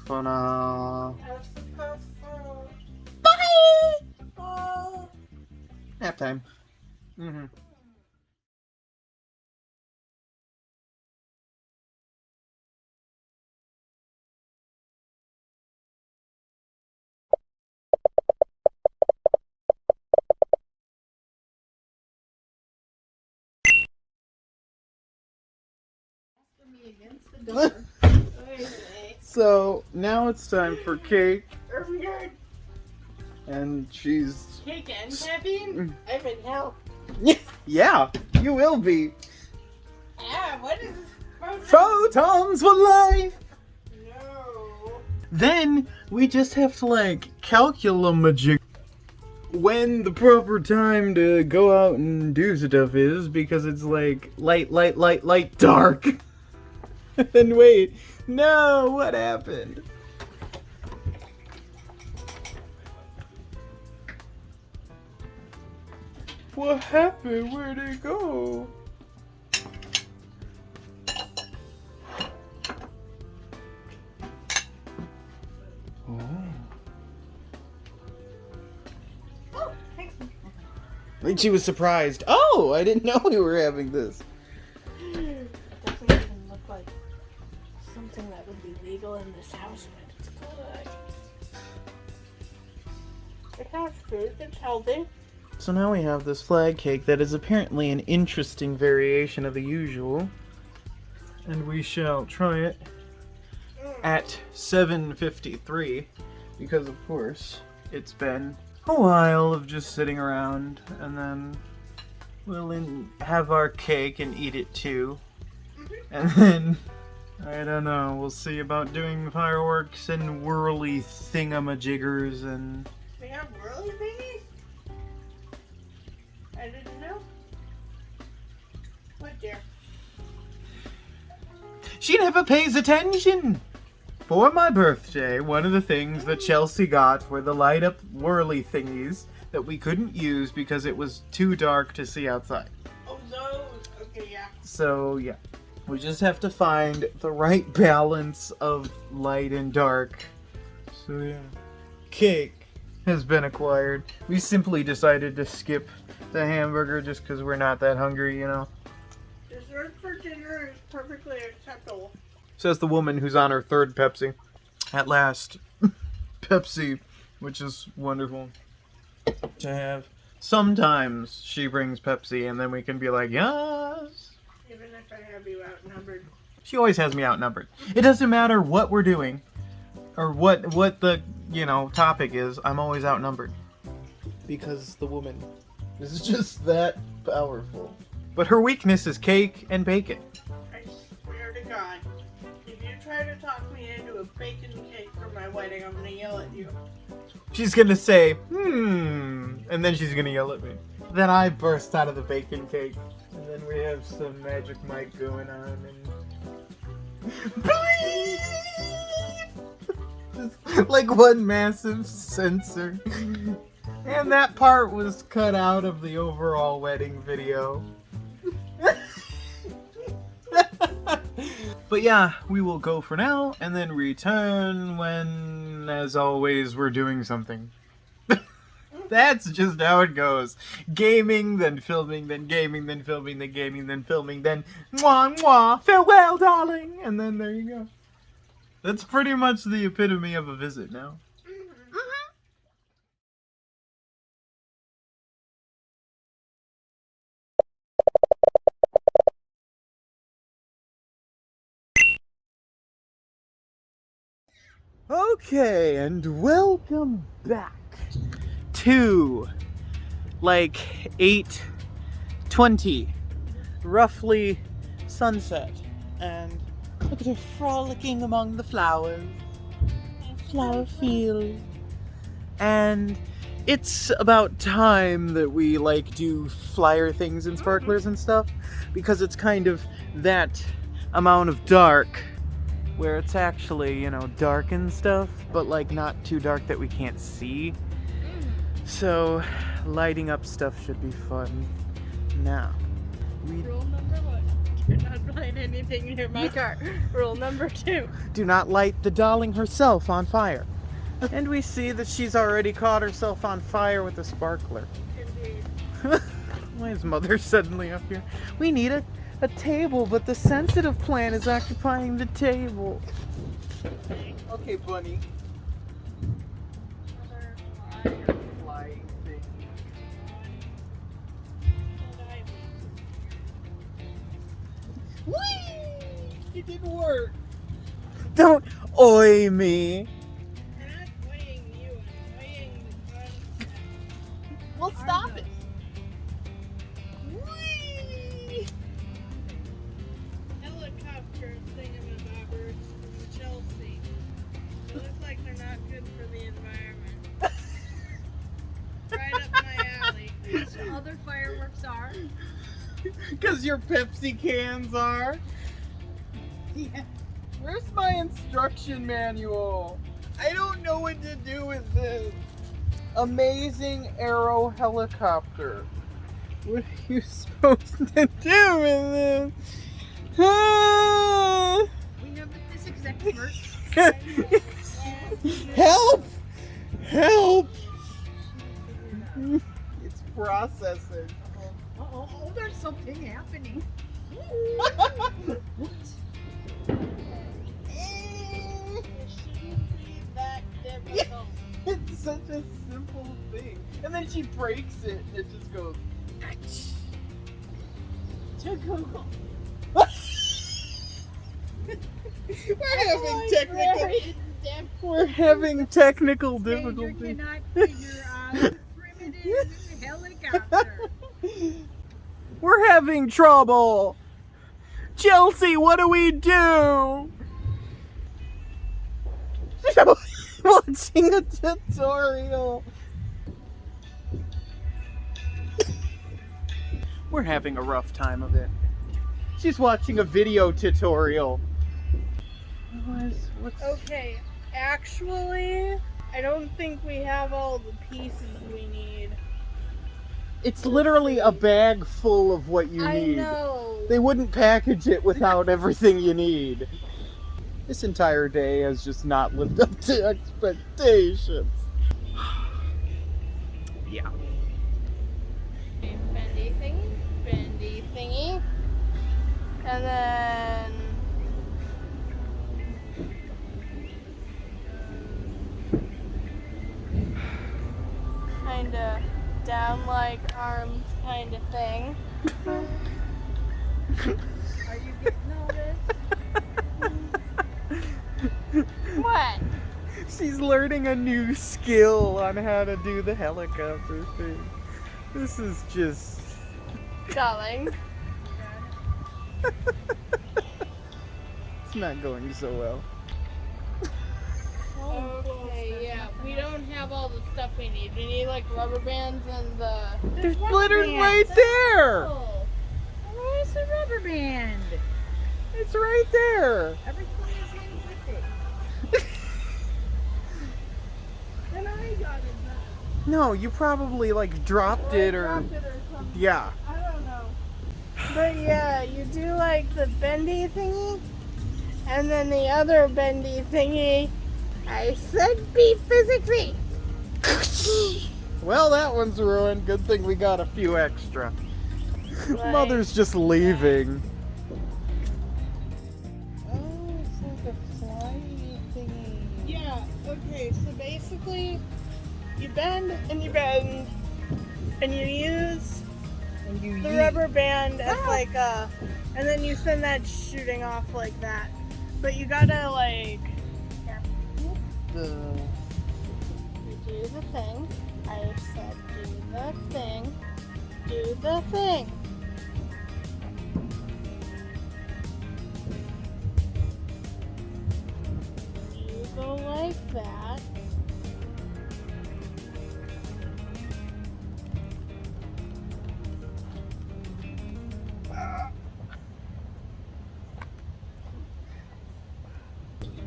for now. I suppose so. Bye! Oh. Nap time. Mm-hmm. So now it's time for cake, and she's Cake and caffeine? I'm in hell. yeah, you will be. Yeah, what is this? Photons for life. No. Then we just have to like calculate when the proper time to go out and do stuff is, because it's like light, dark. And wait, no, what happened? What happened? Where'd it go? Oh, thanks. Like she was surprised. Oh, I didn't know we were having this. It doesn't even look like something that would be legal in this house, but it's good. It has food, it's healthy. So now we have this flag cake that is apparently an interesting variation of the usual. And we shall try it at 7:53, because of course it's been a while of just sitting around, and then we'll have our cake and eat it too. And then, I don't know, we'll see about doing fireworks and whirly thingamajiggers and... They have whirly thingies? I didn't know. What dear? She never pays attention! For my birthday, one of the things that Chelsie got were the light up whirly thingies that we couldn't use because it was too dark to see outside. Oh, those. Okay, yeah. So, yeah. We just have to find the right balance of light and dark. So, yeah. Cake has been acquired. We simply decided to skip the hamburger just because we're not that hungry, you know? Dessert for dinner is perfectly acceptable. Says the woman who's on her third Pepsi. At last. Pepsi, which is wonderful to have. Sometimes she brings Pepsi and then we can be like, yes. Even if I have you outnumbered. She always has me outnumbered. It doesn't matter what we're doing or what the, you know, topic is. I'm always outnumbered. Because the woman is just that powerful. But her weakness is cake and bacon. I swear to God, if you try to talk me into a bacon cake for my wedding, I'm gonna yell at you. She's gonna say, and then she's gonna yell at me. Then I burst out of the bacon cake. And then we have some magic mic going on and... Just like one massive sensor. And that part was cut out of the overall wedding video. But yeah, we will go for now and then return when, as always, we're doing something. That's just how it goes. Gaming, then filming, then gaming, then filming, then gaming, then filming, then mwah mwah, farewell, darling! And then there you go. That's pretty much the epitome of a visit now. Okay, and welcome back to like 8:20, roughly sunset, and look at her frolicking among the flowers, flower field, and it's about time that we like do flyer things and sparklers and stuff, because it's kind of that amount of dark where it's actually, you know, dark and stuff, but like not too dark that we can't see. So lighting up stuff should be fun. Now, Rule number 1, do not light anything near my car. Rule number 2, do not light the Dahling herself on fire. And we see that she's already caught herself on fire with a sparkler. indeed. Why is Mother suddenly up here? We need a table, but the sensitive plant is occupying the table. Okay, Bunny. Flying thing. Whee! It didn't work. Don't oi me. I'm not weighing you, I'm weighing the concept. Well, stop it. Whee! Helicopter thingamabobbers from Chelsie. They look like they're not good for the environment. Right up my alley. Which other fireworks are? Because your Pepsi cans are. Yeah. Where's my instruction manual? I don't know what to do with this. Amazing aero helicopter. What are you supposed to do with this? Ah! We have the physics expert. Help! Help! It's processing. Oh, there's something happening. It shouldn't be that difficult. It's such a simple thing. And then she breaks it and it just goes. To Google. We're having technical Stranger difficulty. cannot figure out primitive helicopter. We're having trouble. Chelsie, what do we do? Watching a tutorial. We're having a rough time of it. She's watching a video tutorial. What's... Okay, actually, I don't think we have all the pieces we need. It's literally a bag full of what you need. I know. They wouldn't package it without everything you need. This entire day has just not lived up to expectations. Yeah. Bendy thingy. And then kinda down like arms kind of thing. Are you getting all this? What? She's learning a new skill on how to do the helicopter thing. This is just... Darling. It's not going so well. Okay, yeah. We don't have all the stuff we need. We need like rubber bands and the... There's glitter right there! Oh, where's the rubber band? It's right there! Everything is in with it. And I got it back. No, you probably like dropped it or... Dropped it or something. Yeah. I don't know. But yeah, you do like the bendy thingy, and then the other bendy thingy. I said be physicsy. Well, that one's ruined. Good thing we got a few extra. Right. Mother's just leaving. Oh, it's like a flying thingy. Yeah, okay, so basically, you bend, and you use the rubber band as like a, and then you send that shooting off like that. But you gotta like, you do the thing. I said do the thing. Do the thing. You go like that.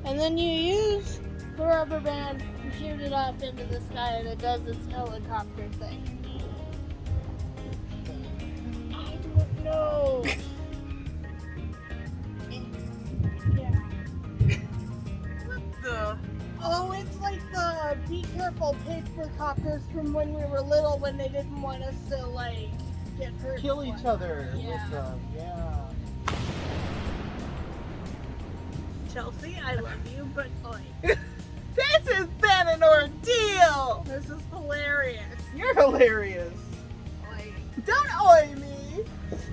And then you use the rubber band to shoot it off into the sky and it does its helicopter thing. I don't know. Yeah. The... Oh, it's like the be careful example, paper copters from when we were little when they didn't want us to, like, get hurt. Kill each other Yeah. with them. Yeah. Chelsea, I love you, but oi. This has been an ordeal! This is hilarious. You're hilarious. Oi. Don't oi me!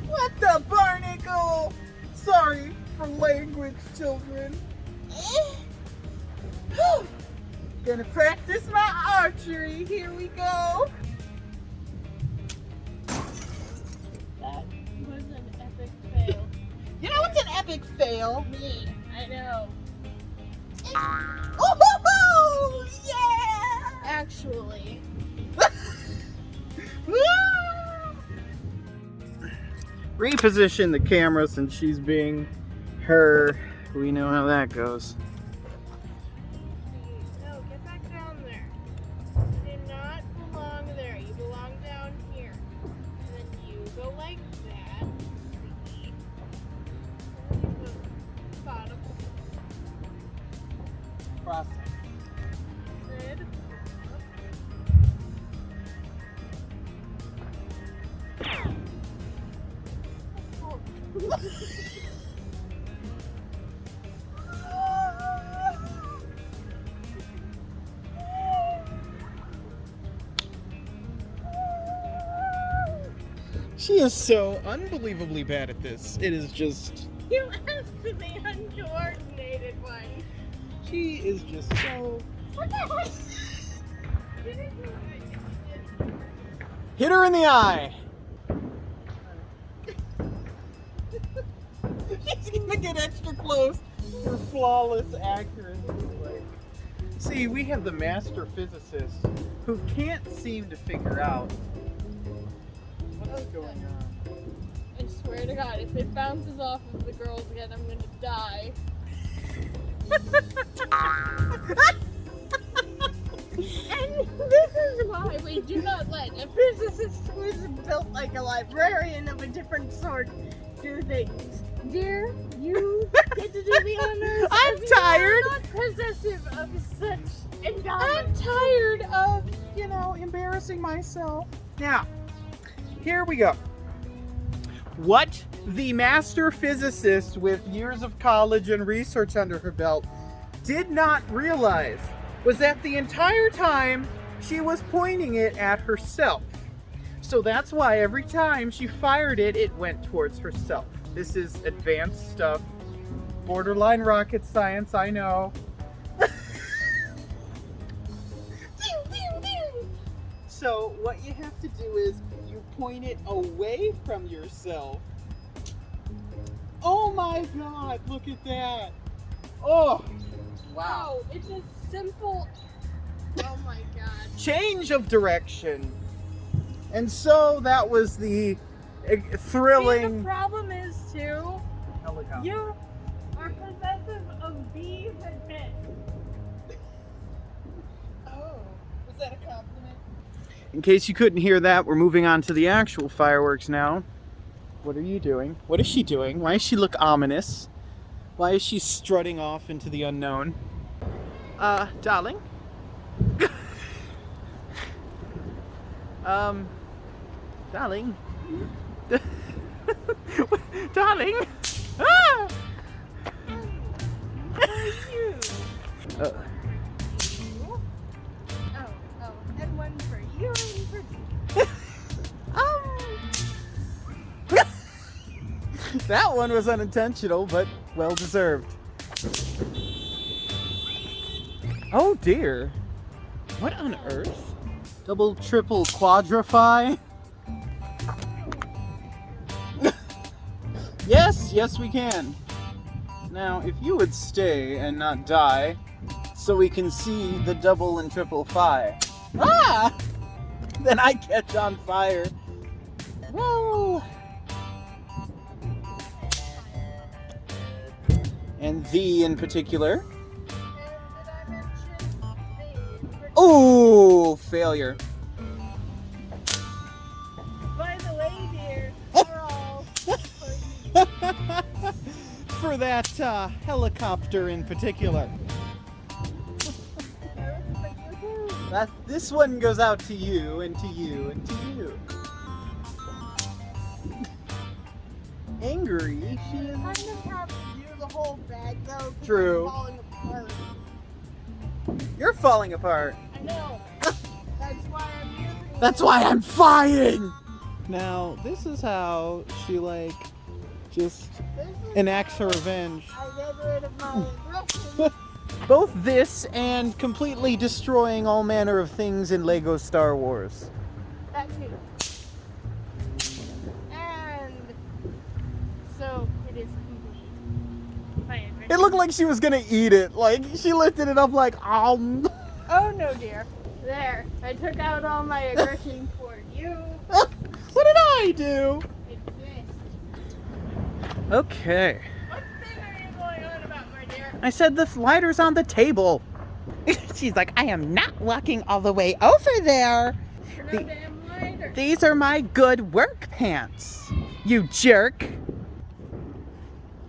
What the barnacle? Sorry for language, children. Gonna practice my archery. Here we go. That was an epic fail. You know what's an epic fail? Me, I know. Oh, yeah! Actually, Reposition the camera since she's being her. We know how that goes. no, get back down there. You do not belong there. You belong down here. And then you go like that. See? And then you go bottom. Crossing. Good. She is so unbelievably bad at this. It is just. You have to be uncoordinated one. She is just so. What the heck? You didn't do it. Hit her in the eye! She's gonna get extra close for flawless accuracy. See, we have the master physicist who can't seem to figure out what is going on. I swear to God, if it bounces off of the girls again, I'm gonna die. And this is why we do not let a physicist who is built like a librarian of a different sort do things. Dear, you get to do the honors. I'm as tired. You are not possessive of such I'm endowments. tired of, embarrassing myself. Now, here we go. What the master physicist with years of college and research under her belt did not realize was that the entire time she was pointing it at herself. So that's why every time she fired it, it went towards herself. This is advanced stuff. Borderline rocket science, I know. So what you have to do is you point it away from yourself. Oh my God, look at that. Oh, wow. Wow, it's a simple. Oh my God. Change of direction. And so that was the See, the thrilling problem is too, helicopter. you are possessive of bees and fish. Oh, was that a compliment? In case you couldn't hear that, we're moving on to the actual fireworks now. What are you doing? What is she doing? Why does she look ominous? Why is she strutting off into the unknown? Darling? Darling? Darling? Ah! Who are you? Uh, Oh, and one for you and for you. that one was unintentional, but well deserved. Oh dear. What on earth? Double, triple, quadrify? Yes, we can. Now, if you would stay and not die, so we can see the double and triple phi. Ah! Then I catch on fire. Well. And thee in particular. Oh, failure. By the way, dear, we're all for you. For that helicopter in particular. This one goes out to you, and to you, and to you. Angry, she is. I'm just having to do the whole bag though. 'Cause True. I'm falling apart. You're falling apart. I know. That's why I'm using. That's why I'm flying! Now, this is how she, like, just This is enacts her how revenge. I get rid of my aggression. Both this and completely destroying all manner of things in Lego Star Wars. That too. And so it is complete. My aggression. It looked like she was gonna eat it. Like, she lifted it up like, Oh no, dear. There. I took out all my aggression for you. What did I do? Exist. Okay. What thing are you going on about, my dear? I said the lighter's on the table. She's like, I am not walking all the way over there. You're no The- damn lighter. These are my good work pants, you jerk.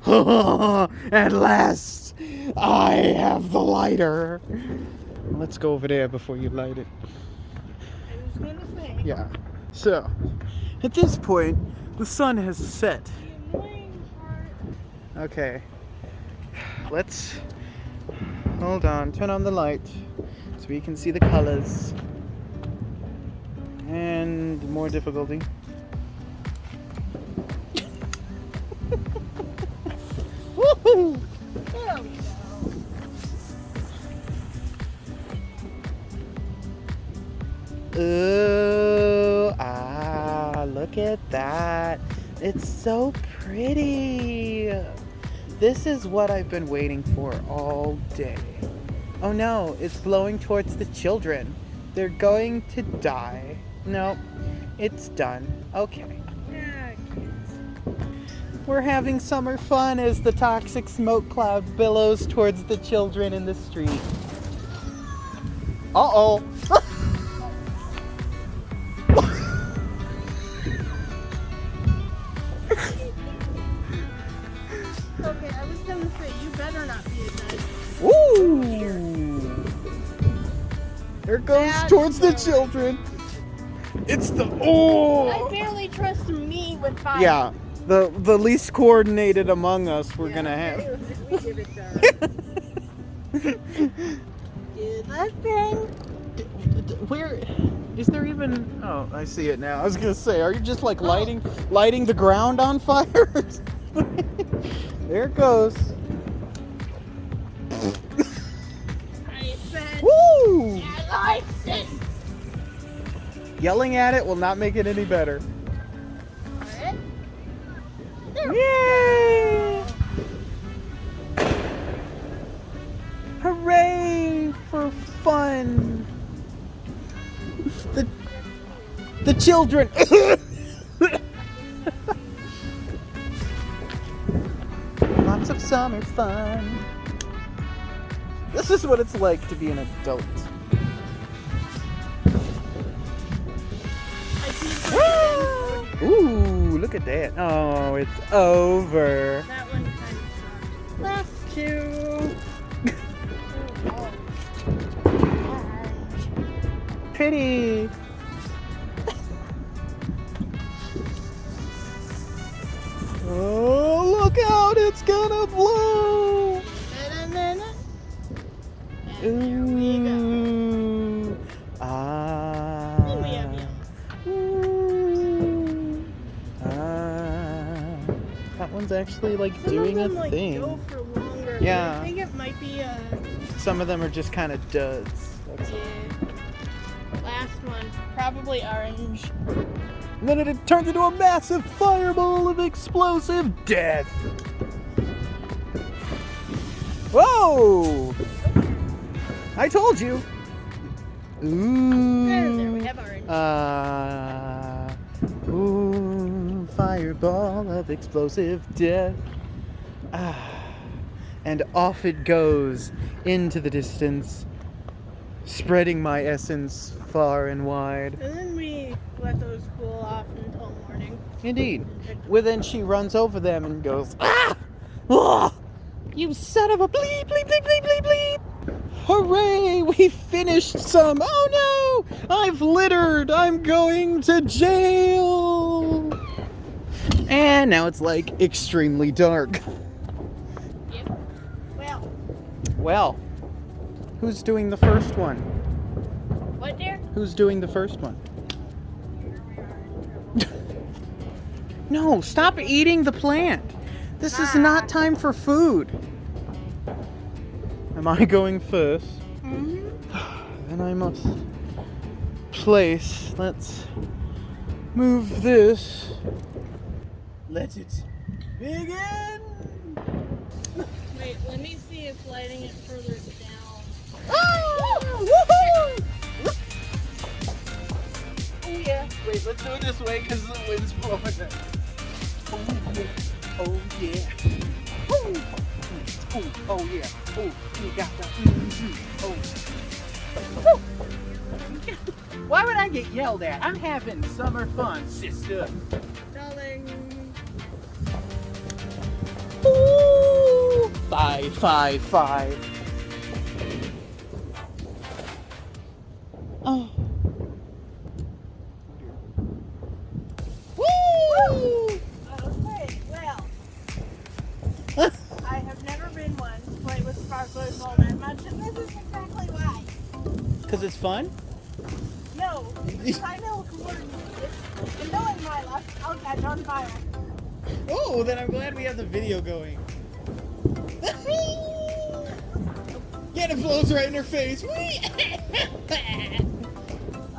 At last, I have the lighter. Let's go over there before you light it. I was gonna say. Yeah. So, at this point, the sun has set. The annoying part. Okay. Let's hold on. Turn on the light so we can see the colors. And more difficulty. Woohoo! There we go. Ooh, look at that. It's so pretty. This is what I've been waiting for all day. Oh no, it's blowing towards the children. They're going to die. No, it's done. Okay. Yeah, We're having summer fun as the toxic smoke cloud billows towards the children in the street. Uh-oh. okay, I was gonna say, you better not be a dead. Ooh! There it goes That's towards the so- children. It's the I oh! barely trust me with fire. Yeah, the least coordinated among us we're Yeah, gonna have. We give it to her. Do that thing. Where is there even? Oh, I see it now. I was gonna say, are you just like lighting the ground on fire? There it goes. I said, Woo! I like it. Yelling at it will not make it any better. Alright. There. Yay! Hooray for fun! The children. Lots of summer fun. This is what it's like to be an adult. I keep forgetting. Ooh, look at that. Oh, it's over. That one kind of sucked. Last two. Pretty. Oh, look out, it's gonna blow. And here we go. Ooh. And we have yellow. Ooh. That one's actually like Some doing of a them, like, thing. go for longer. but Yeah. I think it might be a. Some of them are just kind of duds. That's all. Yeah. Last one. Probably orange. And then it turns into a massive fireball of explosive death. Whoa! I told you. Ooh. And there we have orange. Ooh, fireball of explosive death. And off it goes into the distance, spreading my essence far and wide. And then we let those cool off until morning. Indeed. Well, then she runs over them and goes, ah! Ah! You son of a bleep, bleep, bleep, bleep, bleep, bleep! Hooray! We finished some! Oh no! I've littered! I'm going to jail! And now it's like extremely dark. Yep. Well, Well, who's doing the first one? what dear? Who's doing the first one? No, stop eating the plant. This is not time for food. Am I going first? Mm-hmm. Then I must place. Let's move this. Let it begin. Wait, let me see if lighting it further down. Ah! Woohoo! Oh yeah. Wait, let's do it this way because the wind's blowing it. Oh yeah. Oh yeah. Woo! Oh yeah. Oh, you got that. Oh. Woo! Why would I get yelled at? I'm having summer fun, sister. Darling. Ooh! 5, 5, 5. Oh. Woo! Okay, well. I have never been one to play with sparklers all that much, and this is exactly why. Because it's fun? No, because I know coordinated, and knowing my luck, I'll catch on fire. Oh, then I'm glad we have the video going. Yeah, it blows right in her face.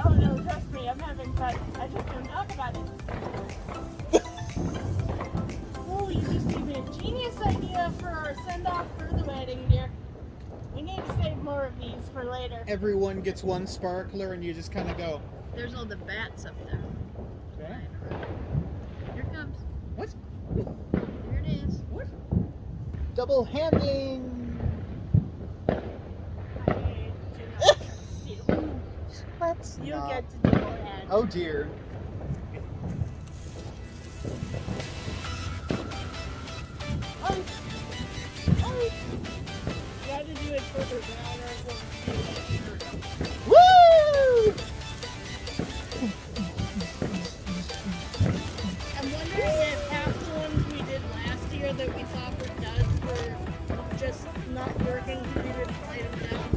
Oh no, trust me, I'm having fun. I just don't talk about it. Oh, you just gave me a genius idea for our send-off for the wedding, dear. We need to save more of these for later. Everyone gets one sparkler and you just kind of go. There's all the bats up there. Okay. Here it comes. What? Here it is. What? Double handing. Let's You not. get to do that. Oh dear. Oh. Oh. You got to do it further down or it won't. Woo! I'm wondering if half the ones we did last year that we thought were duds were just not working because we didn't light them down.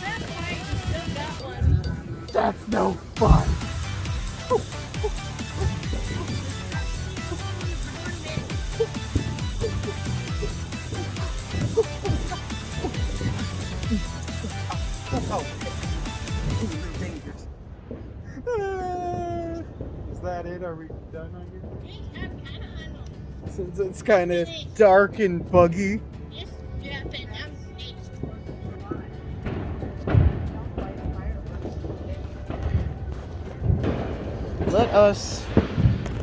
That's fine, you still got one. That's no fun. Is that it? Are we done on here? Since it's kind of dark and buggy. Let us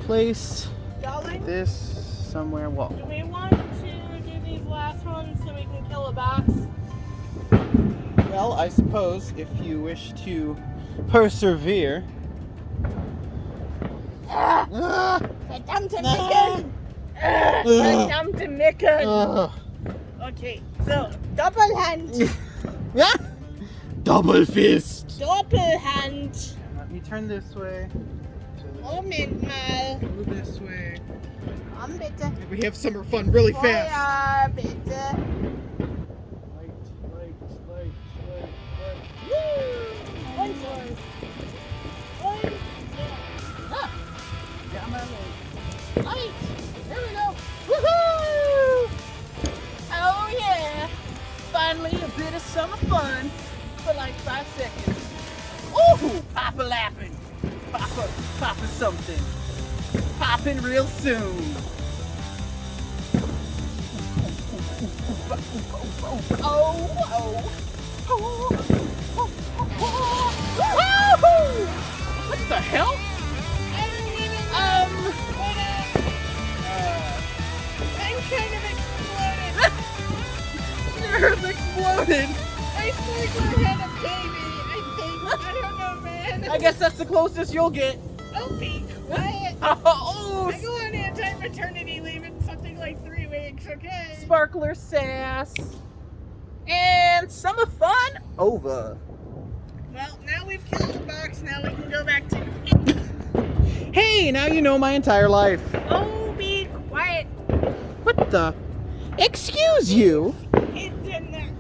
place Darling, this somewhere. Well, do we want to do these last ones so we can kill a box? well, I suppose if you wish to persevere. Verdammt Micken! Verdammt Micken! Okay, so, Doppelhand! Double fist. Doppelhand! Let me turn this way. Moment mal. Go this way. Komm bitte. We have summer fun really fast. Feuer, bitte. Light. Woo! One sword. One. Ah! Got my light. Light! There we go! Woohoo! Oh yeah! Finally a bit of summer fun for like 5 seconds. Ooh! Papa laughing. Papa something. Popping real soon. What the hell? I'm kind of exploded. Nerve exploded. My sparkler had a baby, I think. I don't know, man. I guess that's the closest you'll get. Oh, be quiet. Oh, I go on anti-maternity leave in something like Thanks, okay. sparkler sass, and summer fun over. Well, now we've killed the box, now we can go back to... Hey, now you know my entire life. Oh, be quiet. What the? Excuse you? It's in there.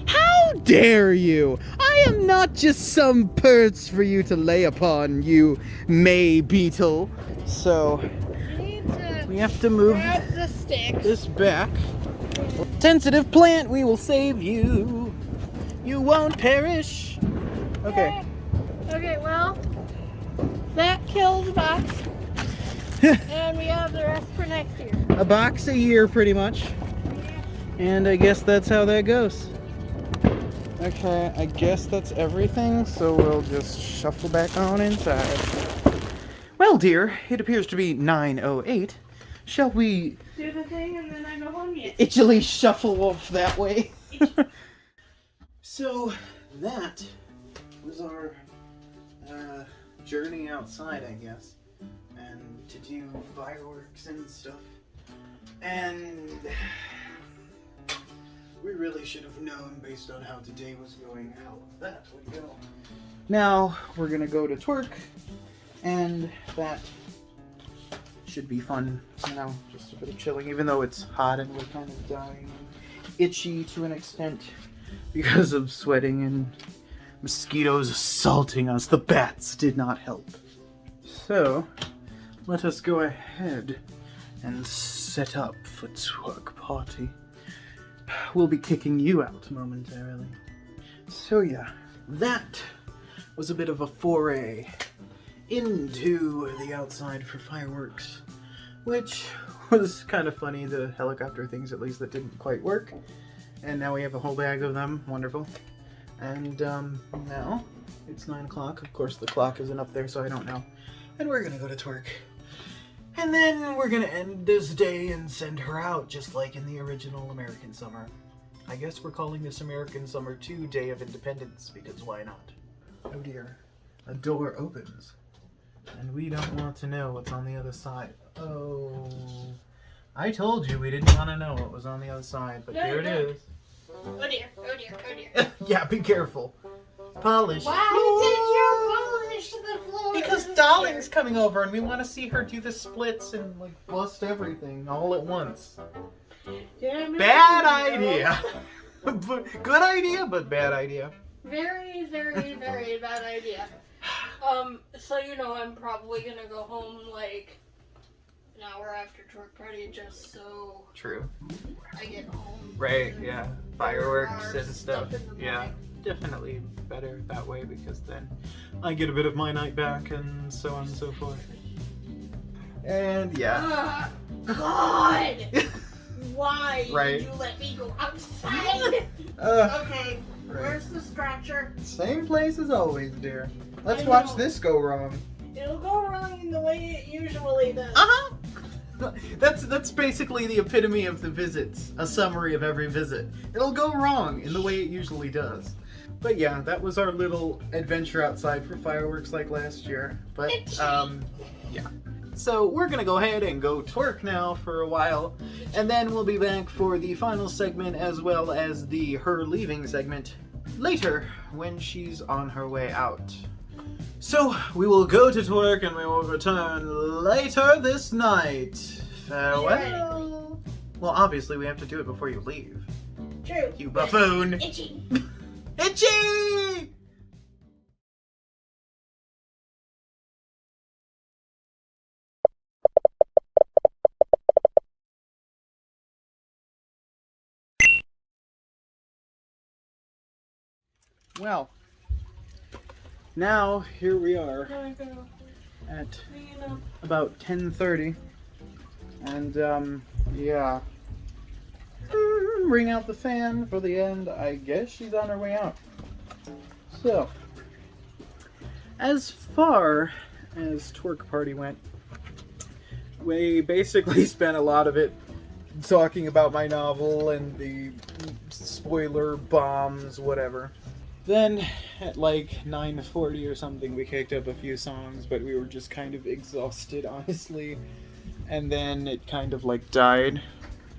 How dare you? I am not just some perch for you to lay upon, you May beetle. So, You need to we have to move grab the sticks. this back. Sensitive plant, we will save you. You won't perish. Okay. Okay, well, that kills the box. And we have the rest for next year. A box a year, pretty much. And I guess that's how that goes. Okay, I guess that's everything, so we'll just shuffle back on inside. Well, dear, it appears to be 9:08. Shall we Do the thing and then I go home yet. itchily shuffle off that way? So, that was our journey outside, I guess. And to do fireworks and stuff. And we really should have known, based on how today was going, how that would go. Now, we're gonna go to Twerk, and that should be fun, you know, just a bit of chilling, even though it's hot and we're kind of dying and itchy to an extent because of sweating and mosquitoes assaulting us. The bats did not help. So, let us go ahead and set up for Twerk Party. We'll be kicking you out momentarily. So yeah, that was a bit of a foray into the outside for fireworks, which was kind of funny. The helicopter things, at least, that didn't quite work. And now we have a whole bag of them. Wonderful. And now it's 9 o'clock. Of course, the clock isn't up there, so I don't know. And we're gonna go to Twerk. And then we're gonna end this day and send her out, just like in the original American Summer. I guess we're calling this American Summer 2 Day of Independence, because why not? Oh dear. A door opens. And we don't want to know what's on the other side. Oh. I told you we didn't want to know what was on the other side, but here it is. Oh dear, oh dear, oh dear. Yeah, be careful. Polish. Why did you polish the floor? Because Dahling's coming over and we want to see her do the splits and like bust everything all at once. Damn it. Bad idea. Good idea, but bad idea. Very, very, very bad idea. So you know I'm probably gonna go home like an hour after Twerk Party just so True. I get home. Right, yeah. Fireworks and stuff. in the Yeah, morning. definitely better that way because then I get a bit of my night back and so on and so forth. And yeah. God! Why Right. did you let me go outside? Okay, where's the stretcher? Same place as always, dear. Let's I watch know. this go wrong. It'll go wrong in the way it usually does. Uh-huh. That's basically the epitome of the visits. A summary of every visit. It'll go wrong in the way it usually does. But yeah, that was our little adventure outside for fireworks like last year. But yeah. So we're gonna go ahead and go twerk now for a while, and then we'll be back for the final segment as well as the her leaving segment later when she's on her way out. So we will go to twerk and we will return later this night. Farewell. Well, obviously we have to do it before you leave. True. You buffoon. Itchy. Itchy! Well, now here we are at about 10:30, and yeah, ring out the fan for the end. I guess she's on her way out. So, as far as Twerk Party went, we basically spent a lot of it talking about my novel and the spoiler bombs, whatever. Then at like 9:40 or something, we kicked up a few songs, but we were just kind of exhausted, honestly. And then it kind of like died.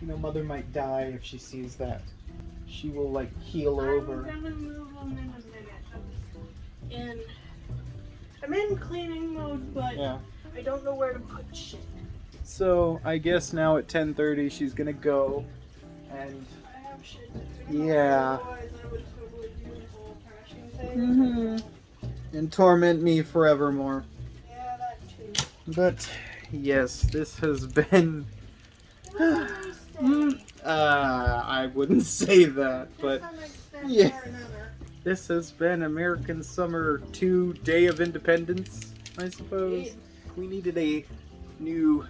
You know, Mother might die if she sees that. She will, like, keel over. I'm gonna move them in a minute. I'm in cleaning mode, but Yeah. I don't know where to put shit. So, I guess now at 10:30 she's gonna go. And, I have shit to do. yeah. Otherwise, I would totally do the whole crashing thing. And torment me forevermore. Yeah, that too. But, yes, this has been... I wouldn't say that, but yeah. This has been American Summer 2 Day of Independence, I suppose. We needed a new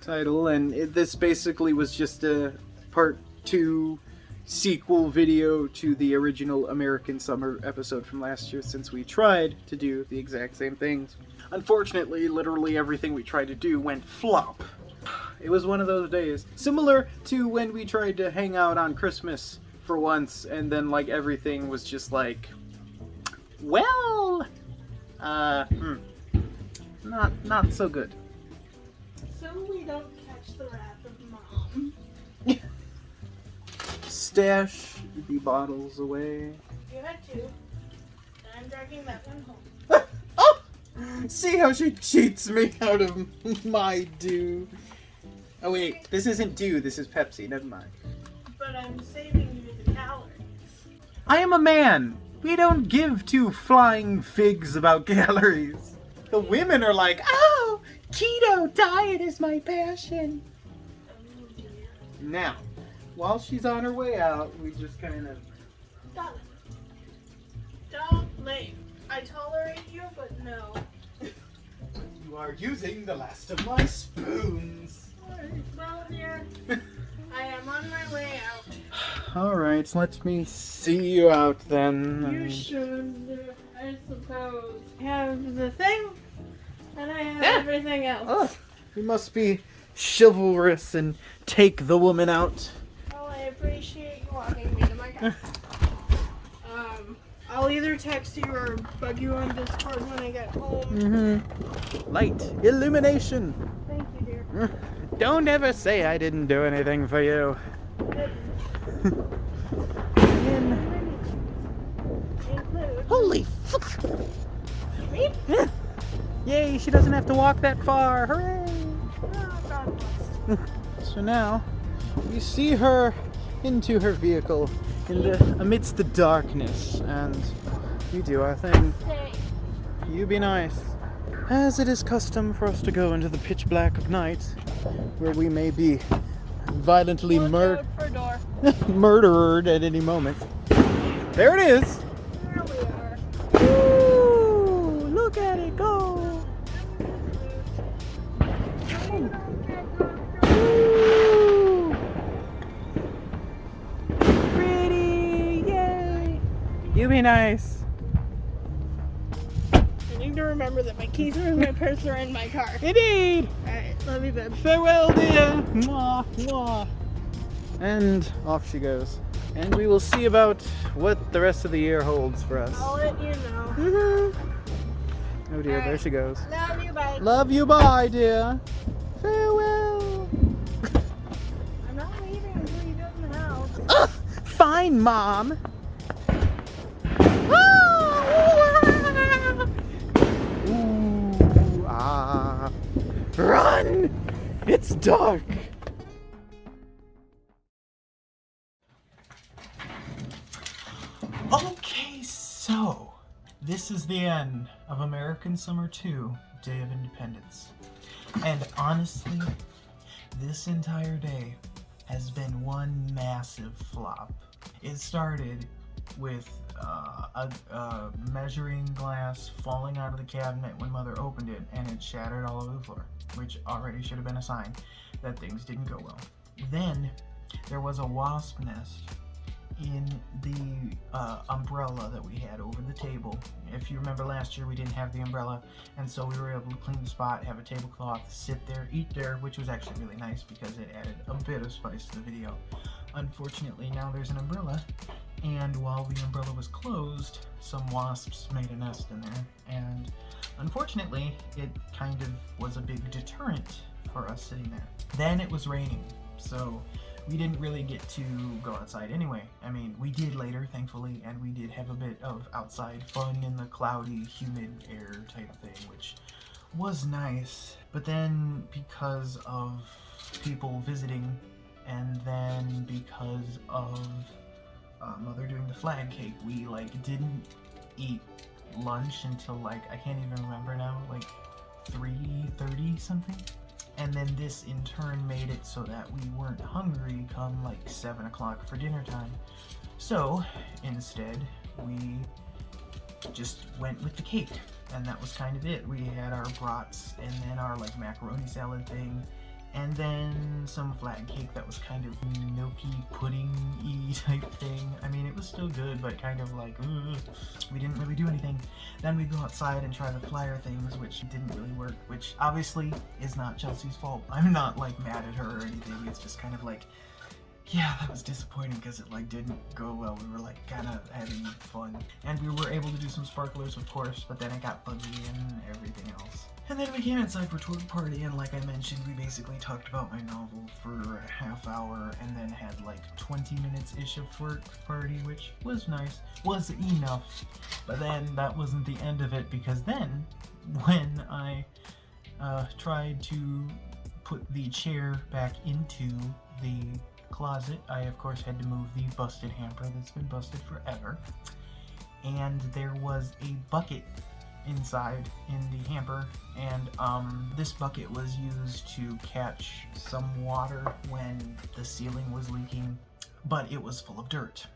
title, and this basically was just a part 2 sequel video to the original American Summer episode from last year, since we tried to do the exact same things. Unfortunately, literally everything we tried to do went flop. It was one of those days. Similar to when we tried to hang out on Christmas for once, and then like everything was just like, well, not so good. So we don't catch the wrath of Mom. Stash the bottles away. You had two. And I'm dragging that one home. Oh! See how she cheats me out of my due. Oh wait, this isn't dew, this is Pepsi, never mind. But I'm saving you the calories. I am a man! We don't give two flying figs about calories. The women are like, oh, keto diet is my passion. Oh dear. Now, while she's on her way out, we just kind of... Dahling. I tolerate you, but no. You are using the last of my spoons. Well, dear, I am on my way out. Alright, let me see you out then. You should, I suppose. I have the thing, and I have everything else. Oh, you must be chivalrous and take the woman out. Well, I appreciate you walking me to my car. I'll either text you or bug you on Discord when I get home. Light, illumination. Thank you, dear. Don't ever say I didn't do anything for you. Holy fuck! Me? Yay, she doesn't have to walk that far. Hooray! Oh, God bless. So now, we see her into her vehicle amidst the darkness, and we do our thing. Stay. You be nice. As it is custom for us to go into the pitch black of night, where we may be violently Look out for door. murdered at any moment. There it is! There we are. Woo! Look at it go! Woo! Pretty! Yay! You be nice. I need to remember that my keys are in my purse or in my car. Indeed! Alright, love you, babe. Farewell, dear! Mwah, mwah. And off she goes. And we will see about what the rest of the year holds for us. I'll let you know. Oh dear, there she goes. Love you, bye. Love you, bye, dear. Farewell. I'm not leaving until you get in the house. Fine, Mom. Ooh, ah. Run! It's dark. Okay, so this is the end of American Summer 2, Day of Independence. And honestly, this entire day has been one massive flop. It started with a measuring glass falling out of the cabinet when Mother opened it, and it shattered all over the floor, which already should have been a sign that things didn't go well. Then there was a wasp nest in the umbrella that we had over the table. If you remember last year, we didn't have the umbrella, and so we were able to clean the spot, have a tablecloth, sit there, eat there, which was actually really nice because it added a bit of spice to the video. Unfortunately, now there's an umbrella, and while the umbrella was closed, some wasps made a nest in there, and unfortunately, it kind of was a big deterrent for us sitting there. Then it was raining, so we didn't really get to go outside anyway. I mean, we did later, thankfully, and we did have a bit of outside fun in the cloudy, humid air type thing, which was nice. But then, because of people visiting, and then because of Mother doing the flag cake, we like didn't eat lunch until like, I can't even remember now, like 3:30 something. And then this in turn made it so that we weren't hungry come like 7 o'clock for dinner time. So instead we just went with the cake, and that was kind of it. We had our brats and then our like macaroni salad thing, and then some flag cake that was kind of milky pudding-y type thing. I mean, it was still good, but kind of like, ugh. We didn't really do anything. Then we go outside and try the flyer things, which didn't really work, which obviously is not Chelsea's fault. I'm not like mad at her or anything. It's just kind of like, yeah, that was disappointing because it like didn't go well. We were like kind of having fun, and we were able to do some sparklers, of course, but then it got buggy and everything else. And then we came inside for Twerk party, and like I mentioned, we basically talked about my novel for a half hour, and then had like 20 minutes-ish of Twerk party, which was nice, was enough. But then that wasn't the end of it, because then when I tried to put the chair back into the closet, I of course had to move the busted hamper that's been busted forever, and there was a bucket inside in the hamper, and this bucket was used to catch some water when the ceiling was leaking, but it was full of dirt.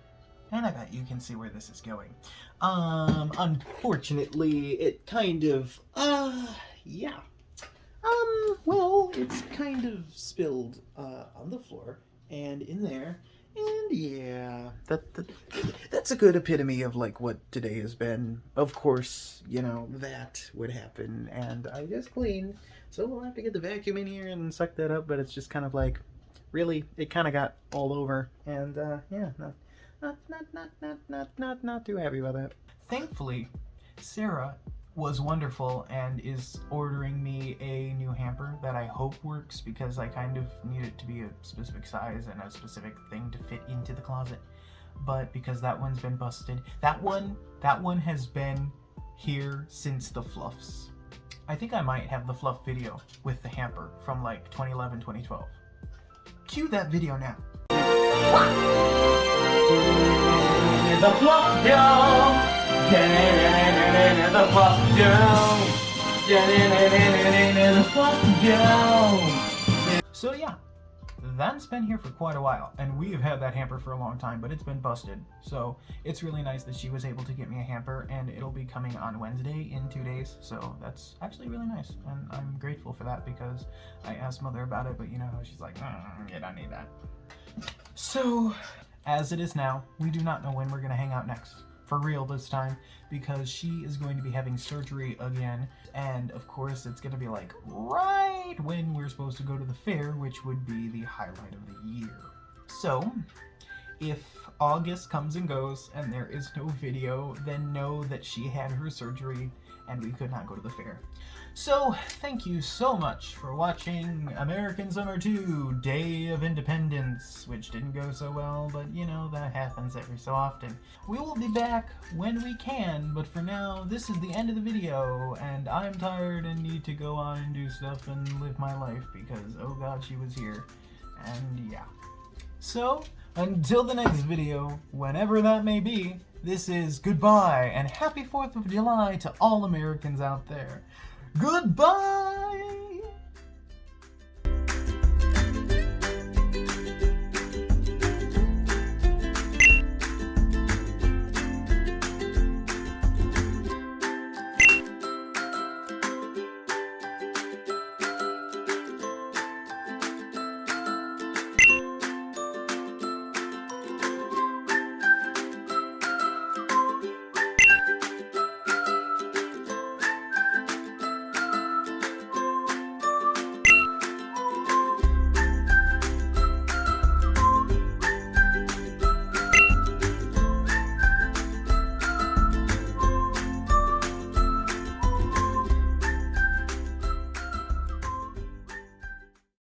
And I bet you can see where this is going. Unfortunately, it kind of, yeah. Well, it's kind of spilled on the floor and in there. And yeah, that's a good epitome of like what today has been. Of course, you know, that would happen, and I just cleaned, so we'll have to get the vacuum in here and suck that up, but it's just kind of like, really, it kind of got all over, and yeah, not too happy about that. Thankfully, Sarah was wonderful and is ordering me a new hamper that I hope works, because I kind of need it to be a specific size and a specific thing to fit into the closet. But because that one's been busted, that one has been here since the fluffs. I think I might have the fluff video with the hamper from like 2011, 2012. Cue that video now. The fluff down. The fluff down. So yeah, that's been here for quite a while, and we have had that hamper for a long time, but it's been busted. So it's really nice that she was able to get me a hamper, and it'll be coming on Wednesday in 2 days. So that's actually really nice, and I'm grateful for that, because I asked Mother about it, but you know how she's like, you don't need that. So as it is now, we do not know when we're gonna hang out next. For real this time, because she is going to be having surgery again, and of course it's going to be like right when we're supposed to go to the fair, which would be the highlight of the year. So if August comes and goes and there is no video, then know that she had her surgery and we could not go to the fair. So thank you so much for watching American Summer 2 Day of Independence, which didn't go so well, but you know, that happens every so often. We will be back when we can, but for now, this is the end of the video, and I'm tired and need to go on and do stuff and live my life, because oh god, she was here, and yeah. So, until the next video, whenever that may be, this is goodbye, and happy 4th of July to all Americans out there. Goodbye!